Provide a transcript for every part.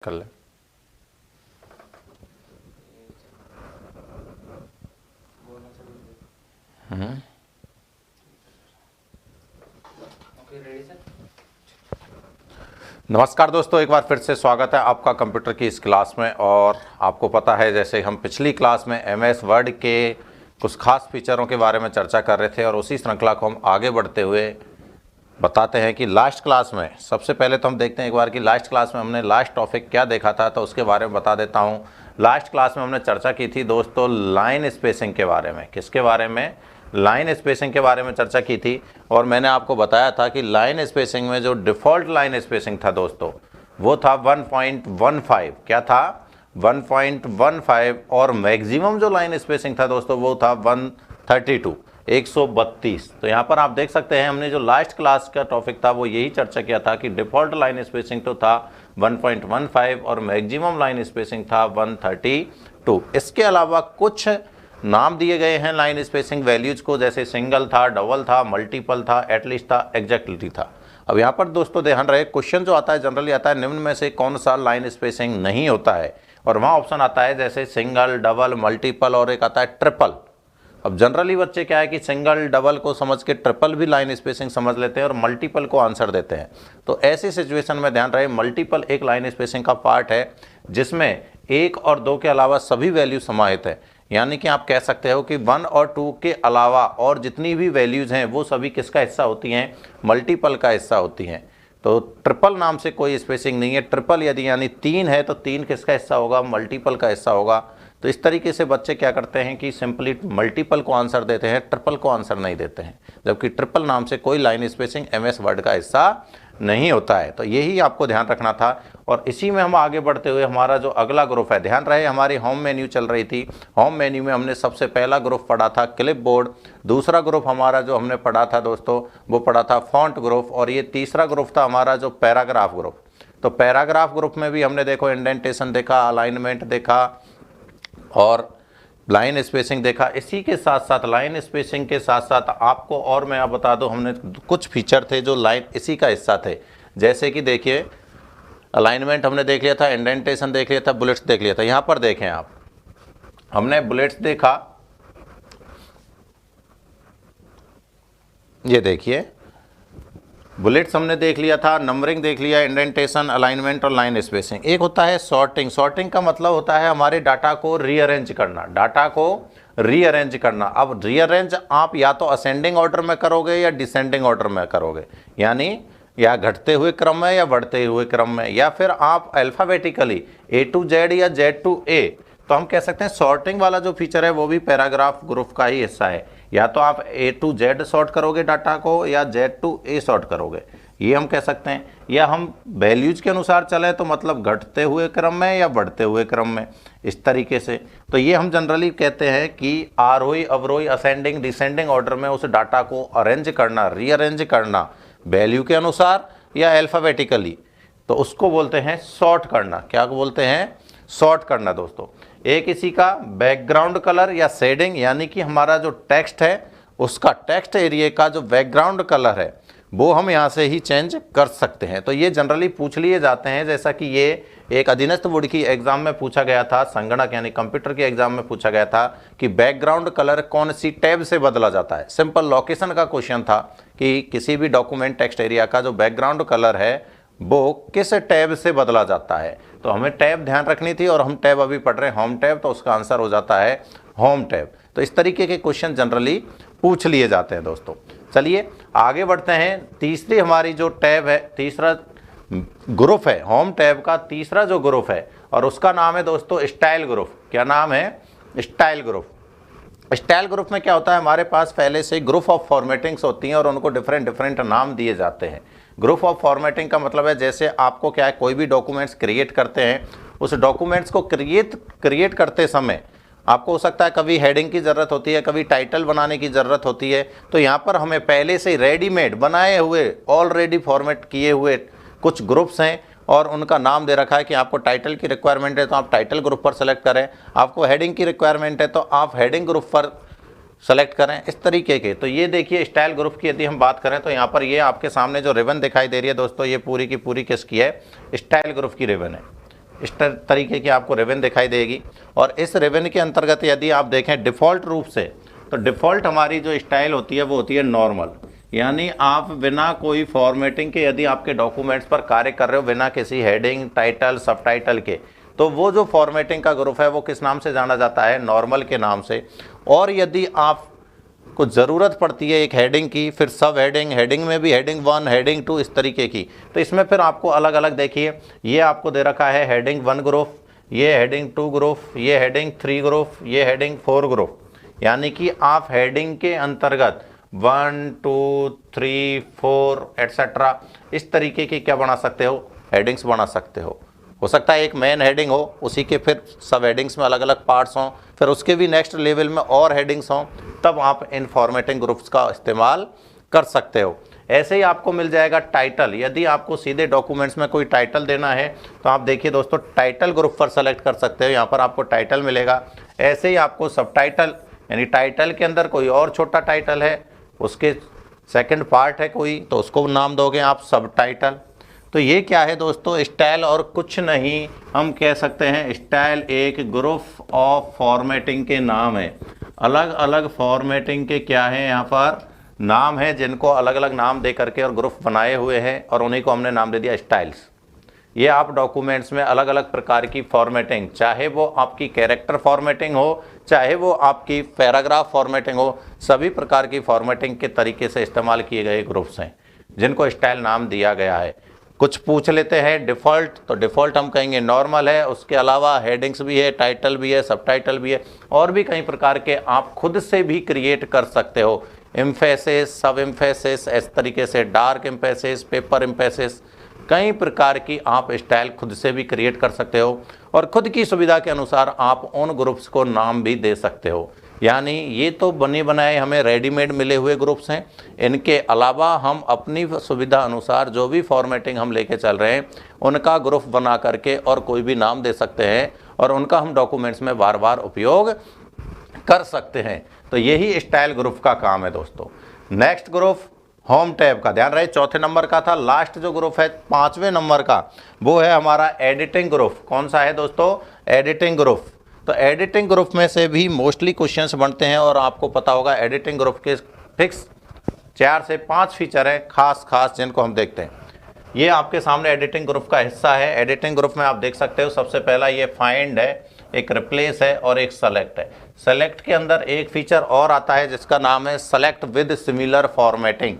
कर ले। नमस्कार दोस्तों, एक बार फिर से स्वागत है आपका कंप्यूटर की इस क्लास में। और आपको पता है, जैसे हम पिछली क्लास में एमएस वर्ड के कुछ खास फीचरों के बारे में चर्चा कर रहे थे और उसी श्रृंखला को हम आगे बढ़ते हुए बताते हैं कि लास्ट क्लास में सबसे पहले तो हम देखते हैं एक बार कि लास्ट क्लास में हमने लास्ट टॉपिक क्या देखा था, तो उसके बारे में बता देता हूँ। लास्ट क्लास में हमने चर्चा की थी दोस्तों लाइन स्पेसिंग के बारे में। किसके बारे में? लाइन स्पेसिंग के बारे में चर्चा की थी। और मैंने आपको बताया था कि लाइन स्पेसिंग में जो डिफ़ॉल्ट लाइन स्पेसिंग था दोस्तों, वो था 1.15। क्या था? 1.15। और मैक्सिमम जो लाइन स्पेसिंग था दोस्तों वो था 132, 132। तो यहाँ पर आप देख सकते हैं, हमने जो लास्ट क्लास का टॉपिक था वो यही चर्चा किया था कि डिफ़ॉल्ट लाइन स्पेसिंग तो था 1.15 और मैक्सिमम लाइन स्पेसिंग था 132। इसके अलावा कुछ नाम दिए गए हैं लाइन स्पेसिंग वैल्यूज को, जैसे सिंगल था, डबल था, मल्टीपल था, एटलीस्ट था, एग्जैक्टली था। अब यहाँ पर दोस्तों ध्यान रहे, क्वेश्चन जो आता है जनरली आता है निम्न में से कौन सा लाइन स्पेसिंग नहीं होता है, और वहाँ ऑप्शन आता है जैसे सिंगल, डबल, मल्टीपल और एक आता है ट्रिपल। अब जनरली बच्चे क्या है कि सिंगल डबल को समझ के ट्रिपल भी लाइन स्पेसिंग समझ लेते हैं और मल्टीपल को आंसर देते हैं। तो ऐसी सिचुएशन में ध्यान रहे, मल्टीपल एक लाइन स्पेसिंग का पार्ट है जिसमें 1 और 2 के अलावा सभी वैल्यू समाहित है। यानी कि आप कह सकते हो कि 1 और 2 के अलावा और जितनी भी वैल्यूज़ हैं वो सभी किसका हिस्सा होती हैं? मल्टीपल का हिस्सा होती हैं। तो ट्रिपल नाम से कोई स्पेसिंग नहीं है। ट्रिपल यदि यानी 3 है तो 3 किसका हिस्सा होगा? मल्टीपल का हिस्सा होगा। तो इस तरीके से बच्चे क्या करते हैं कि सिंपली मल्टीपल को आंसर देते हैं, ट्रिपल को आंसर नहीं देते हैं, जबकि ट्रिपल नाम से कोई लाइन स्पेसिंग एमएस वर्ड का हिस्सा नहीं होता है। तो यही आपको ध्यान रखना था। और इसी में हम आगे बढ़ते हुए हमारा जो अगला ग्रुप है, ध्यान रहे हमारी होम मेन्यू चल रही थी। होम मेन्यू में हमने सबसे पहला ग्रुप पढ़ा था क्लिप बोर्ड, दूसरा ग्रुप हमारा जो हमने पढ़ा था दोस्तों वो पढ़ा था फॉन्ट ग्रुप, और ये तीसरा ग्रुप था हमारा जो पैराग्राफ ग्रुप। तो पैराग्राफ ग्रुप में भी हमने देखो इंडेंटेशन देखा, अलाइनमेंट देखा और लाइन स्पेसिंग देखा। इसी के साथ साथ लाइन स्पेसिंग के साथ साथ आपको और मैं आप बता दूं, हमने कुछ फीचर थे जो लाइन इसी का हिस्सा थे। जैसे कि देखिए अलाइनमेंट हमने देख लिया था, इंडेंटेशन देख लिया था, बुलेट्स देख लिया था। यहाँ पर देखें आप, हमने बुलेट्स देखा, ये देखिए बुलेट्स हमने देख लिया था, नंबरिंग देख लिया, इंडेंटेशन, अलाइनमेंट और लाइन स्पेसिंग। एक होता है सॉर्टिंग। सॉर्टिंग का मतलब होता है हमारे डाटा को रीअरेंज करना, डाटा को रीअरेंज करना। अब रीअरेंज आप या तो असेंडिंग ऑर्डर में करोगे या डिसेंडिंग ऑर्डर में करोगे, यानी या घटते हुए क्रम में या बढ़ते हुए क्रम में, या फिर आप अल्फ़ाबेटिकली A to Z या Z to A। तो हम कह सकते हैं सॉर्टिंग वाला जो फीचर है वो भी पैराग्राफ ग्रुप का ही हिस्सा है। या तो आप A to Z सॉर्ट करोगे डाटा को या Z to A सॉर्ट करोगे, ये हम कह सकते हैं। या हम वैल्यूज के अनुसार चले तो मतलब घटते हुए क्रम में या बढ़ते हुए क्रम में, इस तरीके से। तो ये हम जनरली कहते हैं कि आरोही अवरोही असेंडिंग डिसेंडिंग ऑर्डर में उस डाटा को अरेंज करना, रीअरेंज करना वैल्यू के अनुसार या अल्फ़ाबेटिकली, तो उसको बोलते हैं सॉर्ट करना। क्या बोलते हैं? सॉर्ट करना दोस्तों। एक इसी का बैकग्राउंड कलर या शेडिंग, यानी कि हमारा जो टेक्स्ट है उसका टेक्स्ट एरिया का जो बैकग्राउंड कलर है वो हम यहाँ से ही चेंज कर सकते हैं। तो ये जनरली पूछ लिए जाते हैं, जैसा कि ये एक अधीनस्थ बोर्ड की एग्जाम में पूछा गया था, संगणक यानी कंप्यूटर के एग्जाम में पूछा गया था कि बैकग्राउंड कलर कौन सी टैब से बदला जाता है। सिंपल लोकेशन का क्वेश्चन था कि किसी भी डॉक्यूमेंट टेक्स्ट एरिया का जो बैकग्राउंड कलर है वो किस टैब से बदला जाता है। तो हमें टैब ध्यान रखनी थी और हम टैब अभी पढ़ रहे हैं होम टैब, तो उसका आंसर हो जाता है होम टैब। तो इस तरीके के क्वेश्चन जनरली पूछ लिए जाते हैं दोस्तों। चलिए आगे बढ़ते हैं। तीसरी हमारी जो टैब है, तीसरा ग्रुप है होम टैब का, तीसरा जो ग्रुप है और उसका नाम है दोस्तों स्टाइल ग्रुप। क्या नाम है? Style group. स्टाइल ग्रुप में क्या होता है, हमारे पास पहले से ग्रुप ऑफ फॉर्मेटिंग्स होती हैं और उनको डिफरेंट नाम दिए जाते हैं। ग्रुप ऑफ फॉर्मेटिंग का मतलब है जैसे आपको क्या है, कोई भी डॉक्यूमेंट्स क्रिएट करते हैं, उस डॉक्यूमेंट्स को क्रिएट करते समय आपको हो सकता है कभी हेडिंग की ज़रूरत होती है, कभी टाइटल बनाने की ज़रूरत होती है। तो यहाँ पर हमें पहले से रेडीमेड बनाए हुए ऑलरेडी फॉर्मेट किए हुए कुछ ग्रुप्स हैं और उनका नाम दे रखा है कि आपको टाइटल की रिक्वायरमेंट है तो आप टाइटल ग्रुप पर सेलेक्ट करें, आपको हेडिंग की रिक्वायरमेंट है तो आप हेडिंग ग्रुप पर सेलेक्ट करें, इस तरीके के। तो ये देखिए स्टाइल ग्रुप की यदि हम बात करें तो यहाँ पर ये आपके सामने जो रिबन दिखाई दे रही है दोस्तों, ये पूरी की पूरी किसकी है? स्टाइल ग्रुप की रिबन है। इस तरीके की आपको रिबन दिखाई देगी। और इस रिबन के अंतर्गत यदि आप देखें डिफ़ॉल्ट रूप से, तो डिफ़ॉल्ट हमारी जो स्टाइल होती है वो होती है नॉर्मल, यानी आप बिना कोई फॉर्मेटिंग के यदि आपके डॉक्यूमेंट्स पर कार्य कर रहे हो, बिना किसी हेडिंग, टाइटल, सब टाइटल के, तो वो जो फॉर्मेटिंग का ग्रुप है वो किस नाम से जाना जाता है, नॉर्मल के नाम से। और यदि आप को ज़रूरत पड़ती है एक हेडिंग की, फिर सब हेडिंग, हेडिंग में भी हेडिंग 1, हेडिंग 2 इस तरीके की, तो इसमें फिर आपको अलग अलग देखिए, ये आपको दे रखा है हेडिंग 1 ग्रुप, ये हेडिंग 2 ग्रुप, ये हेडिंग 3 ग्रुप, ये हेडिंग 4 ग्रुप, यानी कि आप हेडिंग के अंतर्गत 1, 2, 3, 4 एट्सेट्रा इस तरीके की क्या बना सकते हो, हेडिंग्स बना सकते हो सकता है एक मेन हेडिंग हो, उसी के फिर सब हेडिंग्स में अलग अलग पार्ट्स हों, फिर उसके भी नेक्स्ट लेवल में और हेडिंग्स हों, तब आप इन फॉर्मेटिंग ग्रुप्स का इस्तेमाल कर सकते हो। ऐसे ही आपको मिल जाएगा टाइटल, यदि आपको सीधे डॉक्यूमेंट्स में कोई टाइटल देना है तो आप देखिए दोस्तों टाइटल ग्रुप पर सेलेक्ट कर सकते हो, यहाँ पर आपको टाइटल मिलेगा। ऐसे ही आपको सब टाइटल, यानी टाइटल के अंदर कोई और छोटा टाइटल है, उसके सेकेंड पार्ट है कोई, तो उसको नाम दोगे आप सब टाइटल। तो ये क्या है दोस्तों, स्टाइल और कुछ नहीं, हम कह सकते हैं स्टाइल एक ग्रुप ऑफ फॉर्मेटिंग के नाम है। अलग अलग फॉर्मेटिंग के क्या है, यहाँ पर नाम है, जिनको अलग अलग नाम दे करके और ग्रुप बनाए हुए हैं, और उन्हीं को हमने नाम दे दिया स्टाइल्स। ये आप डॉक्यूमेंट्स में अलग अलग प्रकार की फॉर्मेटिंग, चाहे वो आपकी कैरेक्टर फॉर्मेटिंग हो, चाहे वो आपकी पैराग्राफ फॉर्मेटिंग हो, सभी प्रकार की फॉर्मेटिंग के तरीके से इस्तेमाल किए गए ग्रुप्स हैं जिनको स्टाइल नाम दिया गया है। कुछ पूछ लेते हैं डिफ़ॉल्ट, तो डिफ़ॉल्ट हम कहेंगे नॉर्मल है, उसके अलावा हेडिंग्स भी है, टाइटल भी है, सब टाइटल भी है, और भी कई प्रकार के आप खुद से भी क्रिएट कर सकते हो। एम्फेसिस, सब एम्फेसिस, इस तरीके से डार्क एम्फेसिस, पेपर एम्फेसिस, कई प्रकार की आप स्टाइल खुद से भी क्रिएट कर सकते हो, और खुद की सुविधा के अनुसार आप उन ग्रुप्स को नाम भी दे सकते हो। यानी ये तो बने बनाए हमें रेडीमेड मिले हुए ग्रुप्स हैं, इनके अलावा हम अपनी सुविधा अनुसार जो भी फॉर्मेटिंग हम लेके चल रहे हैं उनका ग्रुप बना करके और कोई भी नाम दे सकते हैं, और उनका हम डॉक्यूमेंट्स में बार बार उपयोग कर सकते हैं। तो यही स्टाइल ग्रुप का काम है दोस्तों। नेक्स्ट ग्रुप होम टैब का, ध्यान रहे चौथे नंबर का था, लास्ट जो ग्रुप है 5वें नंबर का, वो है हमारा एडिटिंग ग्रुप। कौन सा है दोस्तों, एडिटिंग ग्रुप। तो एडिटिंग ग्रुप में से भी मोस्टली क्वेश्चंस बनते हैं, और आपको पता होगा एडिटिंग ग्रुप के फिक्स 4 से 5 फीचर हैं खास जिनको हम देखते हैं। ये आपके सामने एडिटिंग ग्रुप का हिस्सा है। एडिटिंग ग्रुप में आप देख सकते हो सबसे पहला ये फाइंड है, एक रिप्लेस है और एक सेलेक्ट है। सेलेक्ट के अंदर एक फीचर और आता है जिसका नाम है सेलेक्ट विद सिमिलर फॉर्मेटिंग,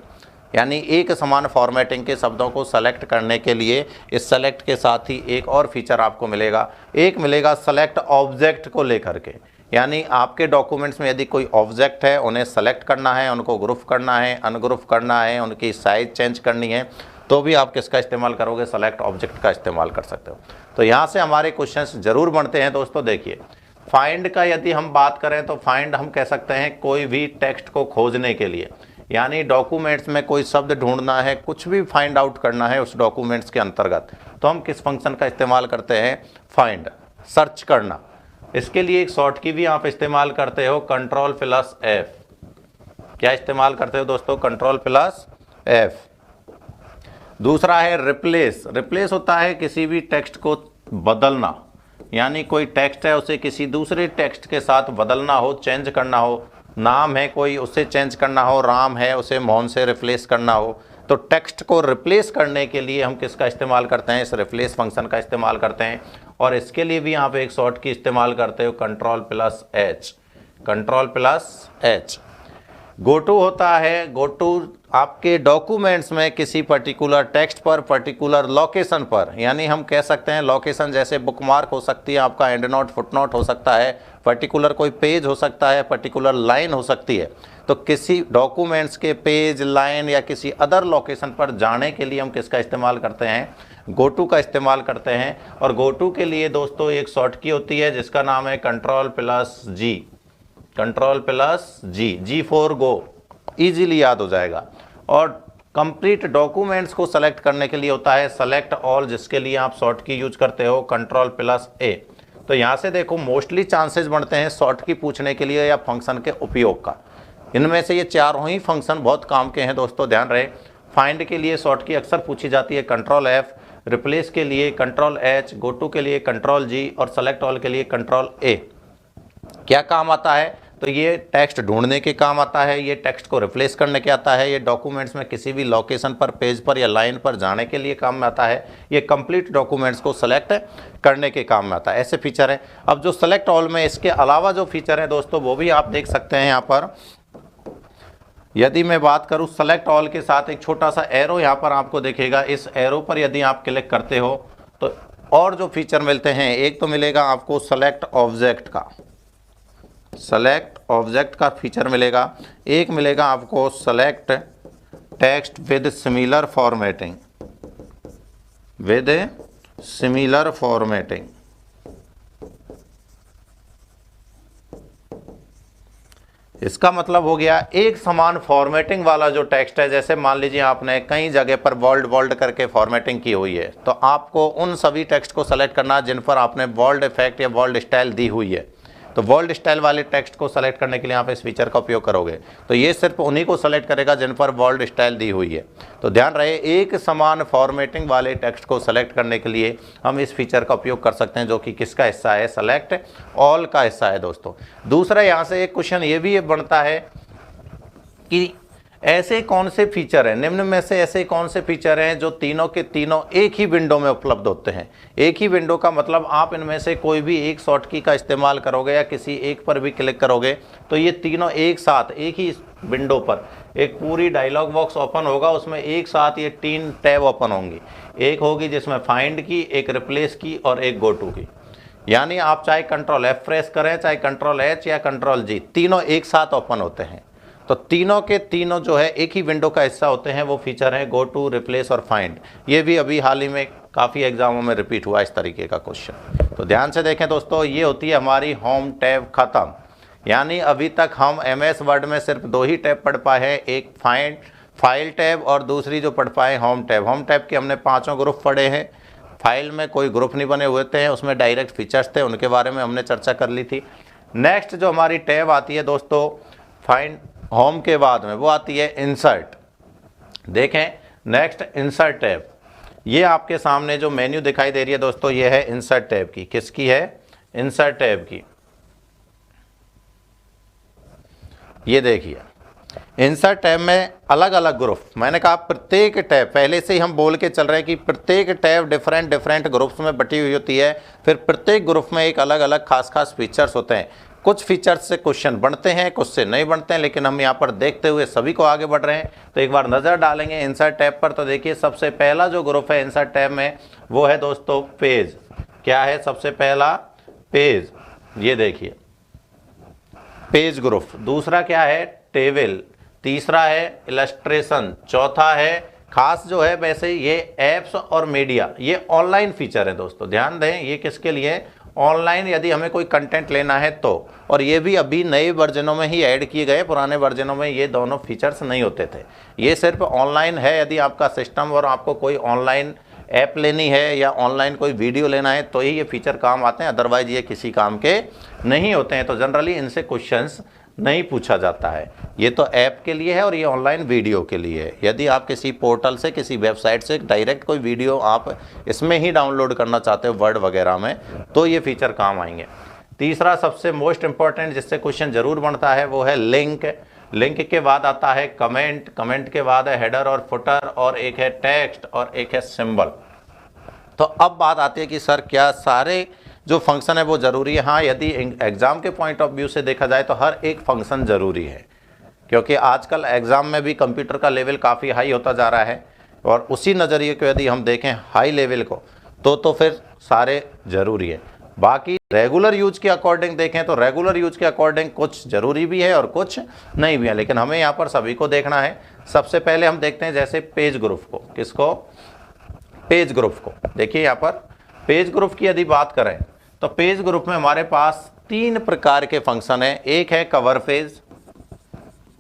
यानी एक समान फॉर्मेटिंग के शब्दों को सेलेक्ट करने के लिए इस सेलेक्ट के साथ ही एक और फीचर आपको मिलेगा, एक मिलेगा सेलेक्ट ऑब्जेक्ट को लेकर के। यानी आपके डॉक्यूमेंट्स में यदि कोई ऑब्जेक्ट है, उन्हें सेलेक्ट करना है, उनको ग्रुप करना है, अनग्रुप करना है, उनकी साइज चेंज करनी है, तो भी आप किसका इस्तेमाल करोगे, सेलेक्ट ऑब्जेक्ट का इस्तेमाल कर सकते हो। तो यहाँ से हमारे क्वेश्चंस जरूर बनते हैं दोस्तों। देखिए फाइंड का यदि हम बात करें तो फाइंड हम कह सकते हैं कोई भी टेक्स्ट को खोजने के लिए, यानी डॉक्यूमेंट्स में कोई शब्द ढूंढना है, कुछ भी फाइंड आउट करना है उस डॉक्यूमेंट्स के अंतर्गत, तो हम किस फंक्शन का इस्तेमाल करते हैं, फाइंड, सर्च करना। इसके लिए एक शॉर्ट की भी आप इस्तेमाल करते हो, Ctrl+F। क्या इस्तेमाल करते हो दोस्तों, Ctrl+F। दूसरा है रिप्लेस। रिप्लेस होता है किसी भी टेक्स्ट को बदलना, यानी कोई टेक्स्ट है उसे किसी दूसरे टेक्स्ट के साथ बदलना हो, चेंज करना हो। नाम है कोई, उसे चेंज करना हो, राम है उसे मोहन से रिप्लेस करना हो, तो टेक्स्ट को रिप्लेस करने के लिए हम किसका इस्तेमाल करते हैं, इस रिप्लेस फंक्शन का इस्तेमाल करते हैं। और इसके लिए भी यहाँ पे एक शॉर्ट की इस्तेमाल करते हो, Ctrl+H। Ctrl+H। गोटू होता है, गोटू आपके डॉक्यूमेंट्स में किसी पर्टिकुलर टेक्स्ट पर, पर्टिकुलर लोकेशन पर, यानी हम कह सकते हैं लोकेशन जैसे बुकमार्क हो सकती है, आपका एंड नोट, फुट नोट हो सकता है, पर्टिकुलर कोई पेज हो सकता है, पर्टिकुलर लाइन हो सकती है। तो किसी डॉक्यूमेंट्स के पेज, लाइन या किसी अदर लोकेशन पर जाने के लिए हम किसका इस्तेमाल करते हैं, गोटू का इस्तेमाल करते हैं। और गोटू के लिए दोस्तों एक शॉर्ट की होती है जिसका नाम है Ctrl+G। Ctrl+G, G for go, easily याद हो जाएगा। और कंप्लीट डॉक्यूमेंट्स को सेलेक्ट करने के लिए होता है सेलेक्ट ऑल, जिसके लिए आप शॉर्ट की यूज करते हो Ctrl+A। तो यहाँ से देखो मोस्टली चांसेस बढ़ते हैं शॉर्ट की पूछने के लिए या फंक्शन के उपयोग का। इनमें से ये चारों ही फंक्शन बहुत काम के हैं दोस्तों, ध्यान रहे। फाइंड के लिए शॉर्ट की अक्सर पूछी जाती है Ctrl+F, रिप्लेस के लिए कंट्रोल एच, गो टू के लिए कंट्रोल जी और सेलेक्ट ऑल के लिए कंट्रोल ए। क्या काम आता है? तो ये टेक्स्ट ढूंढने के काम आता है, ये टेक्स्ट को रिप्लेस करने के आता है, ये डॉक्यूमेंट्स में किसी भी लोकेशन पर, पेज पर या लाइन पर जाने के लिए काम में आता है, ये कंप्लीट डॉक्यूमेंट्स को सेलेक्ट करने के काम में आता है। ऐसे फीचर है। अब जो सेलेक्ट ऑल में इसके अलावा जो फीचर है दोस्तों वो भी आप देख सकते हैं यहाँ पर। यदि मैं बात करूँ सेलेक्ट ऑल के साथ एक छोटा सा एरो यहाँ पर आपको दिखेगा, इस एरो पर यदि आप क्लिक करते हो तो और जो फीचर मिलते हैं, एक तो मिलेगा आपको सेलेक्ट ऑब्जेक्ट का, सेलेक्ट ऑब्जेक्ट का फीचर मिलेगा, एक मिलेगा आपको select text with similar formatting, with similar formatting. इसका मतलब हो गया एक समान फॉर्मेटिंग वाला जो टेक्स्ट है, जैसे मान लीजिए आपने कई जगह पर बोल्ड बोल्ड करके फॉर्मेटिंग की हुई है, तो आपको उन सभी टेक्स्ट को सेलेक्ट करना जिन पर आपने बोल्ड इफेक्ट या बोल्ड स्टाइल दी हुई है। तो बोल्ड स्टाइल वाले टेक्स्ट को सेलेक्ट करने के लिए आप इस फीचर का उपयोग करोगे तो ये सिर्फ उन्हीं को सेलेक्ट करेगा जिन पर बोल्ड स्टाइल दी हुई है। तो ध्यान रहे, एक समान फॉर्मेटिंग वाले टेक्स्ट को सेलेक्ट करने के लिए हम इस फीचर का उपयोग कर सकते हैं, जो कि किसका हिस्सा है? सेलेक्ट ऑल का हिस्सा है दोस्तों। दूसरा यहाँ से एक क्वेश्चन ये भी बनता है कि ऐसे कौन से फीचर हैं, निम्न में से ऐसे कौन से फीचर हैं जो तीनों के तीनों एक ही विंडो में उपलब्ध होते हैं? एक ही विंडो का मतलब आप इनमें से कोई भी एक शॉर्ट की का इस्तेमाल करोगे या किसी एक पर भी क्लिक करोगे तो ये तीनों एक साथ एक ही विंडो पर एक पूरी डायलॉग बॉक्स ओपन होगा, उसमें एक साथ ये 3 टैब ओपन होंगी। एक होगी जिसमें फाइंड की, एक रिप्लेस की और एक गो टू की। यानी आप चाहे कंट्रोल F प्रेस करें, चाहे कंट्रोल H या कंट्रोल G, तीनों एक साथ ओपन होते हैं। तो तीनों के तीनों जो है एक ही विंडो का हिस्सा होते हैं। वो फीचर है गो टू, रिप्लेस और फाइंड। ये भी अभी हाल ही में काफ़ी एग्जामों में रिपीट हुआ इस तरीके का क्वेश्चन। तो ध्यान से देखें दोस्तों, ये होती है हमारी होम टैब ख़त्म। यानी अभी तक हम MS वर्ड में सिर्फ 2 ही टैब पढ़ पाए हैं, एक फाइल टैब और दूसरी जो पढ़ पाए होम टैब। होम टैब के हमने 5 ग्रुप पढ़े हैं। फाइल में कोई ग्रुप नहीं बने हुए थे, उसमें डायरेक्ट फीचर्स थे, उनके बारे में हमने चर्चा कर ली थी। नेक्स्ट जो हमारी टैब आती है दोस्तों फाइंड होम के बाद में, वो आती है इंसर्ट। देखें नेक्स्ट इंसर्ट टैब, ये आपके सामने जो मेन्यू दिखाई दे रही है दोस्तों, ये है इंसर्ट टैब की। किसकी है? इंसर्ट टैब की। ये देखिए इंसर्ट टैब में अलग अलग ग्रुप, मैंने कहा प्रत्येक टैब, पहले से ही हम बोल के चल रहे हैं कि प्रत्येक टैब डिफरेंट ग्रुप्स में बटी हुई होती है। फिर प्रत्येक ग्रुप में एक अलग अलग खास फीचर्स होते हैं। कुछ फीचर्स से क्वेश्चन बनते हैं, कुछ से नहीं बनते हैं, लेकिन हम यहाँ पर देखते हुए सभी को आगे बढ़ रहे हैं। तो एक बार नज़र डालेंगे इंसर्ट टैब पर, तो देखिए सबसे पहला जो ग्रुप है इंसर्ट टैब में वो है दोस्तों पेज। क्या है सबसे पहला? पेज। ये देखिए पेज ग्रुप। दूसरा क्या है? टेबल। तीसरा है इलस्ट्रेशन। चौथा है खास जो है, वैसे ये एप्स और मीडिया, ये ऑनलाइन फीचर है दोस्तों। ध्यान दें, ये किसके लिए? ऑनलाइन, यदि हमें कोई कंटेंट लेना है तो। और ये भी अभी नए वर्जनों में ही ऐड किए गए, पुराने वर्जनों में ये दोनों फीचर्स नहीं होते थे। ये सिर्फ ऑनलाइन है, यदि आपका सिस्टम और आपको कोई ऑनलाइन ऐप लेनी है या ऑनलाइन कोई वीडियो लेना है तो ही ये फीचर काम आते हैं, अदरवाइज ये किसी काम के नहीं होते हैं। तो जनरली इनसे क्वेश्चंस नहीं पूछा जाता है। ये तो ऐप के लिए है और ये ऑनलाइन वीडियो के लिए है। यदि आप किसी पोर्टल से, किसी वेबसाइट से डायरेक्ट कोई वीडियो आप इसमें ही डाउनलोड करना चाहते हो वर्ड वगैरह में, तो ये फीचर काम आएंगे। तीसरा सबसे मोस्ट इंपॉर्टेंट जिससे क्वेश्चन जरूर बनता है वो है लिंक। लिंक के बाद आता है कमेंट। कमेंट के बाद है हेडर और फुटर, और एक है टेक्स्ट और एक है सिंबल। तो अब बात आती है कि सर क्या सारे जो फंक्शन है वो ज़रूरी है? हाँ, यदि एग्ज़ाम के पॉइंट ऑफ व्यू से देखा जाए तो हर एक फंक्शन ज़रूरी है, क्योंकि आजकल एग्ज़ाम में भी कंप्यूटर का लेवल काफ़ी हाई होता जा रहा है। और उसी नज़रिए को यदि हम देखें हाई लेवल को, तो फिर सारे ज़रूरी है। बाकी रेगुलर यूज के अकॉर्डिंग देखें तो रेगुलर यूज के अकॉर्डिंग कुछ ज़रूरी भी है और कुछ नहीं भी है, लेकिन हमें यहाँ पर सभी को देखना है। सबसे पहले हम देखते हैं जैसे पेज ग्रुप को। किसको? पेज ग्रुप को। देखिए यहाँ पर पेज ग्रुप की यदि बात करें तो पेज ग्रुप में हमारे पास 3 प्रकार के फंक्शन हैं। एक है कवर पेज।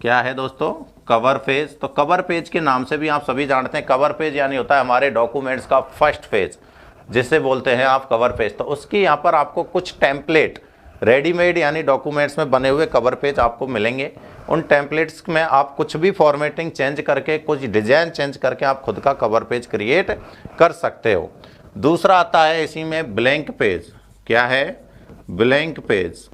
क्या है दोस्तों? Cover page. तो कवर पेज के नाम से भी आप सभी जानते हैं, कवर पेज यानी होता है हमारे डॉक्यूमेंट्स का फर्स्ट पेज, जिसे बोलते हैं आप कवर पेज। तो उसकी यहाँ पर आपको कुछ टेम्पलेट रेडीमेड यानी डॉक्यूमेंट्स में बने हुए कवर पेज आपको मिलेंगे। उन टेम्पलेट्स में आप कुछ भी फॉर्मेटिंग चेंज करके, कुछ डिज़ाइन चेंज करके आप खुद का कवर पेज क्रिएट कर सकते हो। दूसरा आता है इसी में ब्लैंक पेज। क्या है? Blank page.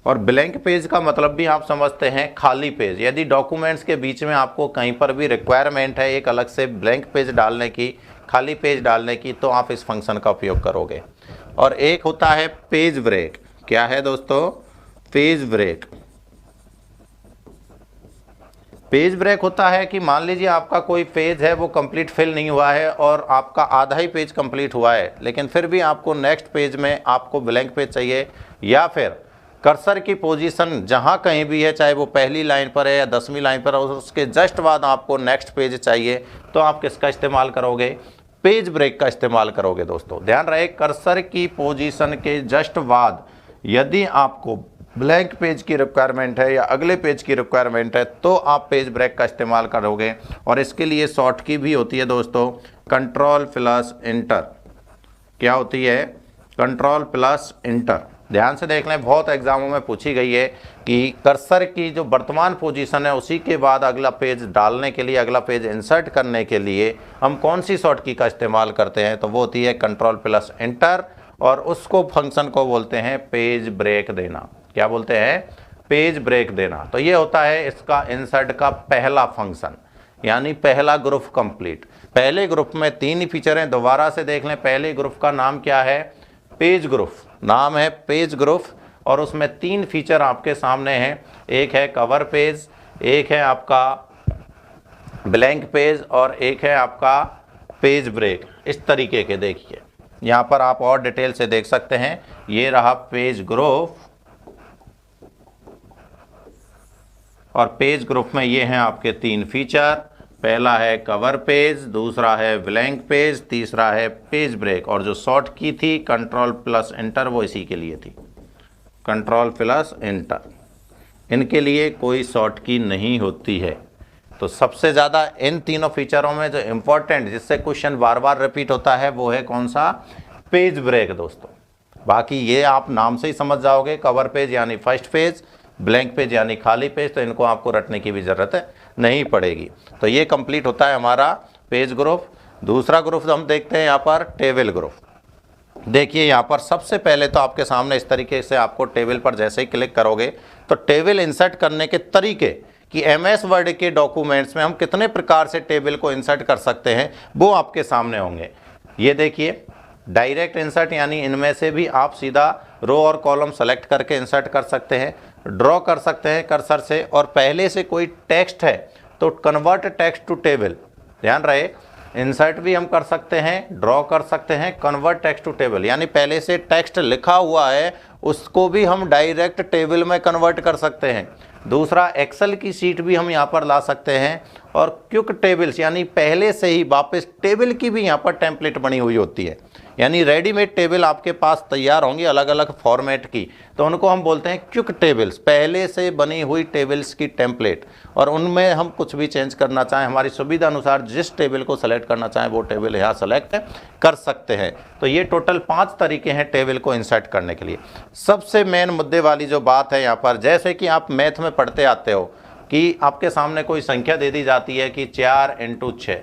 और ब्लैंक पेज का मतलब भी आप समझते हैं खाली पेज। यदि डॉक्यूमेंट्स के बीच में आपको कहीं पर भी रिक्वायरमेंट है एक अलग से ब्लैंक पेज डालने की, खाली पेज डालने की, तो आप इस फंक्शन का उपयोग करोगे। और एक होता है पेज ब्रेक। क्या है दोस्तों? Page break. पेज ब्रेक होता है कि मान लीजिए आपका कोई पेज है वो कंप्लीट फिल नहीं हुआ है और आपका आधा ही पेज कंप्लीट हुआ है, लेकिन फिर भी आपको नेक्स्ट पेज में आपको ब्लैंक पेज चाहिए, या फिर कर्सर की पोजीशन जहां कहीं भी है, चाहे वो पहली लाइन पर है या 10वीं लाइन पर है, उसके जस्ट बाद आपको नेक्स्ट पेज चाहिए, तो आप किसका इस्तेमाल करोगे? पेज ब्रेक का इस्तेमाल करोगे। दोस्तों ध्यान रहे, कर्सर की पोजीशन के जस्ट बाद यदि आपको ब्लैंक पेज की रिक्वायरमेंट है या अगले पेज की रिक्वायरमेंट है, तो आप पेज ब्रेक का इस्तेमाल करोगे। और इसके लिए शॉर्ट की भी होती है दोस्तों, कंट्रोल प्लस इंटर। क्या होती है? Control plus inter. ध्यान से देख लें, बहुत एग्जामों में पूछी गई है कि कर्सर की जो वर्तमान पोजीशन है उसी के बाद अगला पेज डालने के लिए, अगला पेज इंसर्ट करने के लिए हम कौन सी शॉर्ट की का इस्तेमाल करते हैं, तो वो होती है कंट्रोल प्लस इंटर। और उसको फंक्शन को बोलते हैं पेज ब्रेक देना। क्या बोलते हैं? पेज ब्रेक देना। तो ये होता है इसका इंसर्ट का पहला फंक्शन, यानी पहला ग्रुप कंप्लीट। पहले ग्रुप में 3 ही फीचर हैं, दोबारा से देख लें। पहले ग्रुप का नाम क्या है? Page group. नाम है पेज ग्रुप, और उसमें 3 फीचर आपके सामने हैं। एक है कवर पेज, एक है आपका ब्लैंक पेज, और एक है आपका पेज ब्रेक। इस तरीके के देखिए, यहाँ पर आप और डिटेल से देख सकते हैं। ये रहा पेज ग्रुप, और पेज ग्रुप में ये हैं आपके 3 फीचर। पहला है कवर पेज, दूसरा है ब्लैंक पेज, तीसरा है पेज ब्रेक। और जो शॉर्ट की थी कंट्रोल प्लस इंटर, वो इसी के लिए थी, कंट्रोल प्लस इंटर। इनके लिए कोई शॉर्ट की नहीं होती है। तो सबसे ज़्यादा इन तीनों फीचरों में जो इम्पोर्टेंट, जिससे क्वेश्चन बार बार रिपीट होता है, वो है कौन सा? पेज ब्रेक दोस्तों। बाकी ये आप नाम से ही समझ जाओगे, कवर पेज यानी फर्स्ट पेज, ब्लैंक पेज यानी खाली पेज, तो इनको आपको रटने की भी ज़रूरत नहीं पड़ेगी। तो ये कंप्लीट होता है हमारा पेज ग्रुप। दूसरा ग्रुप हम देखते हैं यहाँ पर टेबल ग्रुप। देखिए यहाँ पर सबसे पहले तो आपके सामने इस तरीके से आपको टेबल पर जैसे ही क्लिक करोगे तो टेबल इंसर्ट करने के तरीके कि एमएस वर्ड के डॉक्यूमेंट्स में हम कितने प्रकार से टेबल को इंसर्ट कर सकते हैं, वो आपके सामने होंगे। ये देखिए डायरेक्ट इंसर्ट, यानी इनमें से भी आप सीधा रो और कॉलम सेलेक्ट करके इंसर्ट कर सकते हैं। ड्रॉ कर सकते हैं कर्सर से, और पहले से कोई टेक्स्ट है तो कन्वर्ट टेक्स्ट टू टेबल। ध्यान रहे, इंसर्ट भी हम कर सकते हैं, ड्रॉ कर सकते हैं, कन्वर्ट टेक्स्ट टू टेबल, यानी पहले से टेक्स्ट लिखा हुआ है उसको भी हम डायरेक्ट टेबल में कन्वर्ट कर सकते हैं। दूसरा, एक्सेल की शीट भी हम यहाँ पर ला सकते हैं। और क्विक टेबल्स, यानी पहले से ही वापस टेबल की भी यहाँ पर टेम्पलेट बनी हुई होती है, यानी रेडीमेड टेबल आपके पास तैयार होंगी अलग अलग फॉर्मेट की, तो उनको हम बोलते हैं क्विक टेबल्स, पहले से बनी हुई टेबल्स की टेम्पलेट। और उनमें हम कुछ भी चेंज करना चाहें, हमारी सुविधा अनुसार जिस टेबल को सेलेक्ट करना चाहें वो टेबल यहाँ सेलेक्ट कर सकते हैं। तो ये टोटल 5 तरीके हैं टेबल को इंसर्ट करने के लिए। सबसे मेन मुद्दे वाली जो बात है यहाँ पर, जैसे कि आप मैथ में पढ़ते आते हो कि आपके सामने कोई संख्या दे दी जाती है कि 4 × 6,